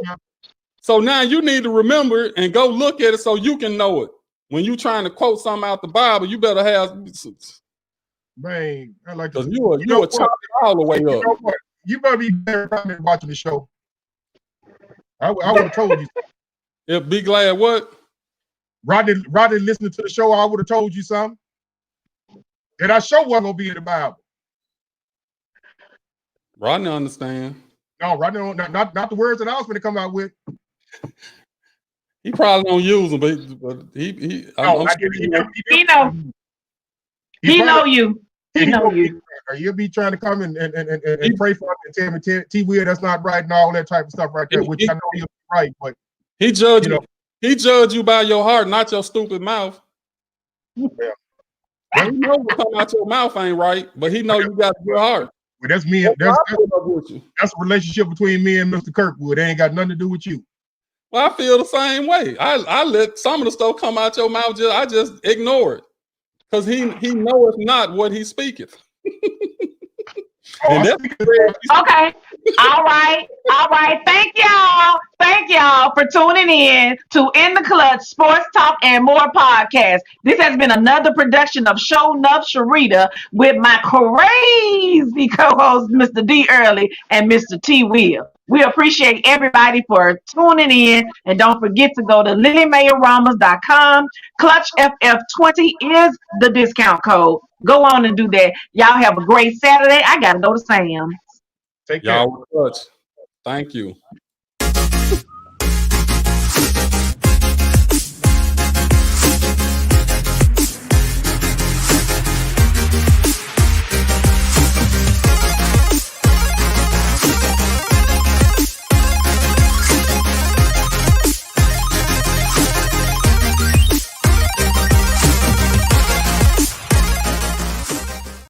So now you need to remember it and go look at it so you can know it. When you're trying to quote something out the Bible, you better have. Man, I like because you are chopped all the way up. You know what? You better be better watching the show. I would have told you. Yeah, be glad what? Rodney listening to the show, I would have told you something. And I sure wasn't gonna be in the Bible. Rodney understand. No, Rodney not the words that I was going to come out with. He probably don't use them, but he know. He know you. He know you. You'll be trying to come and pray for him and tell me, T. Will, that's not right, and all that type of stuff right there, which I know he'll be right, but he judged me. He judge you by your heart, not your stupid mouth. Yeah. He know what come out your mouth ain't right, but he know you got a good heart. Well, that's me. That's why I put up with you. That's a relationship between me and Mr. Kirkwood. It ain't got nothing to do with you. Well, I feel the same way. I let some of the stuff come out your mouth. I just ignore it because he know it's not what he speaketh. And that's Okay. All right. Thank y'all for tuning in to In the Clutch Sports Talk and More podcast. This has been another production of Show Enough Sharita with my crazy co-host, Mr. D. Early and Mr. T. Will. We appreciate everybody for tuning in. And don't forget to go to lilymayeramas.com. Clutch FF20 is the discount code. Go on and do that. Y'all have a great Saturday. I got to go to Sam's. Take care. y'all clutch. Thank you.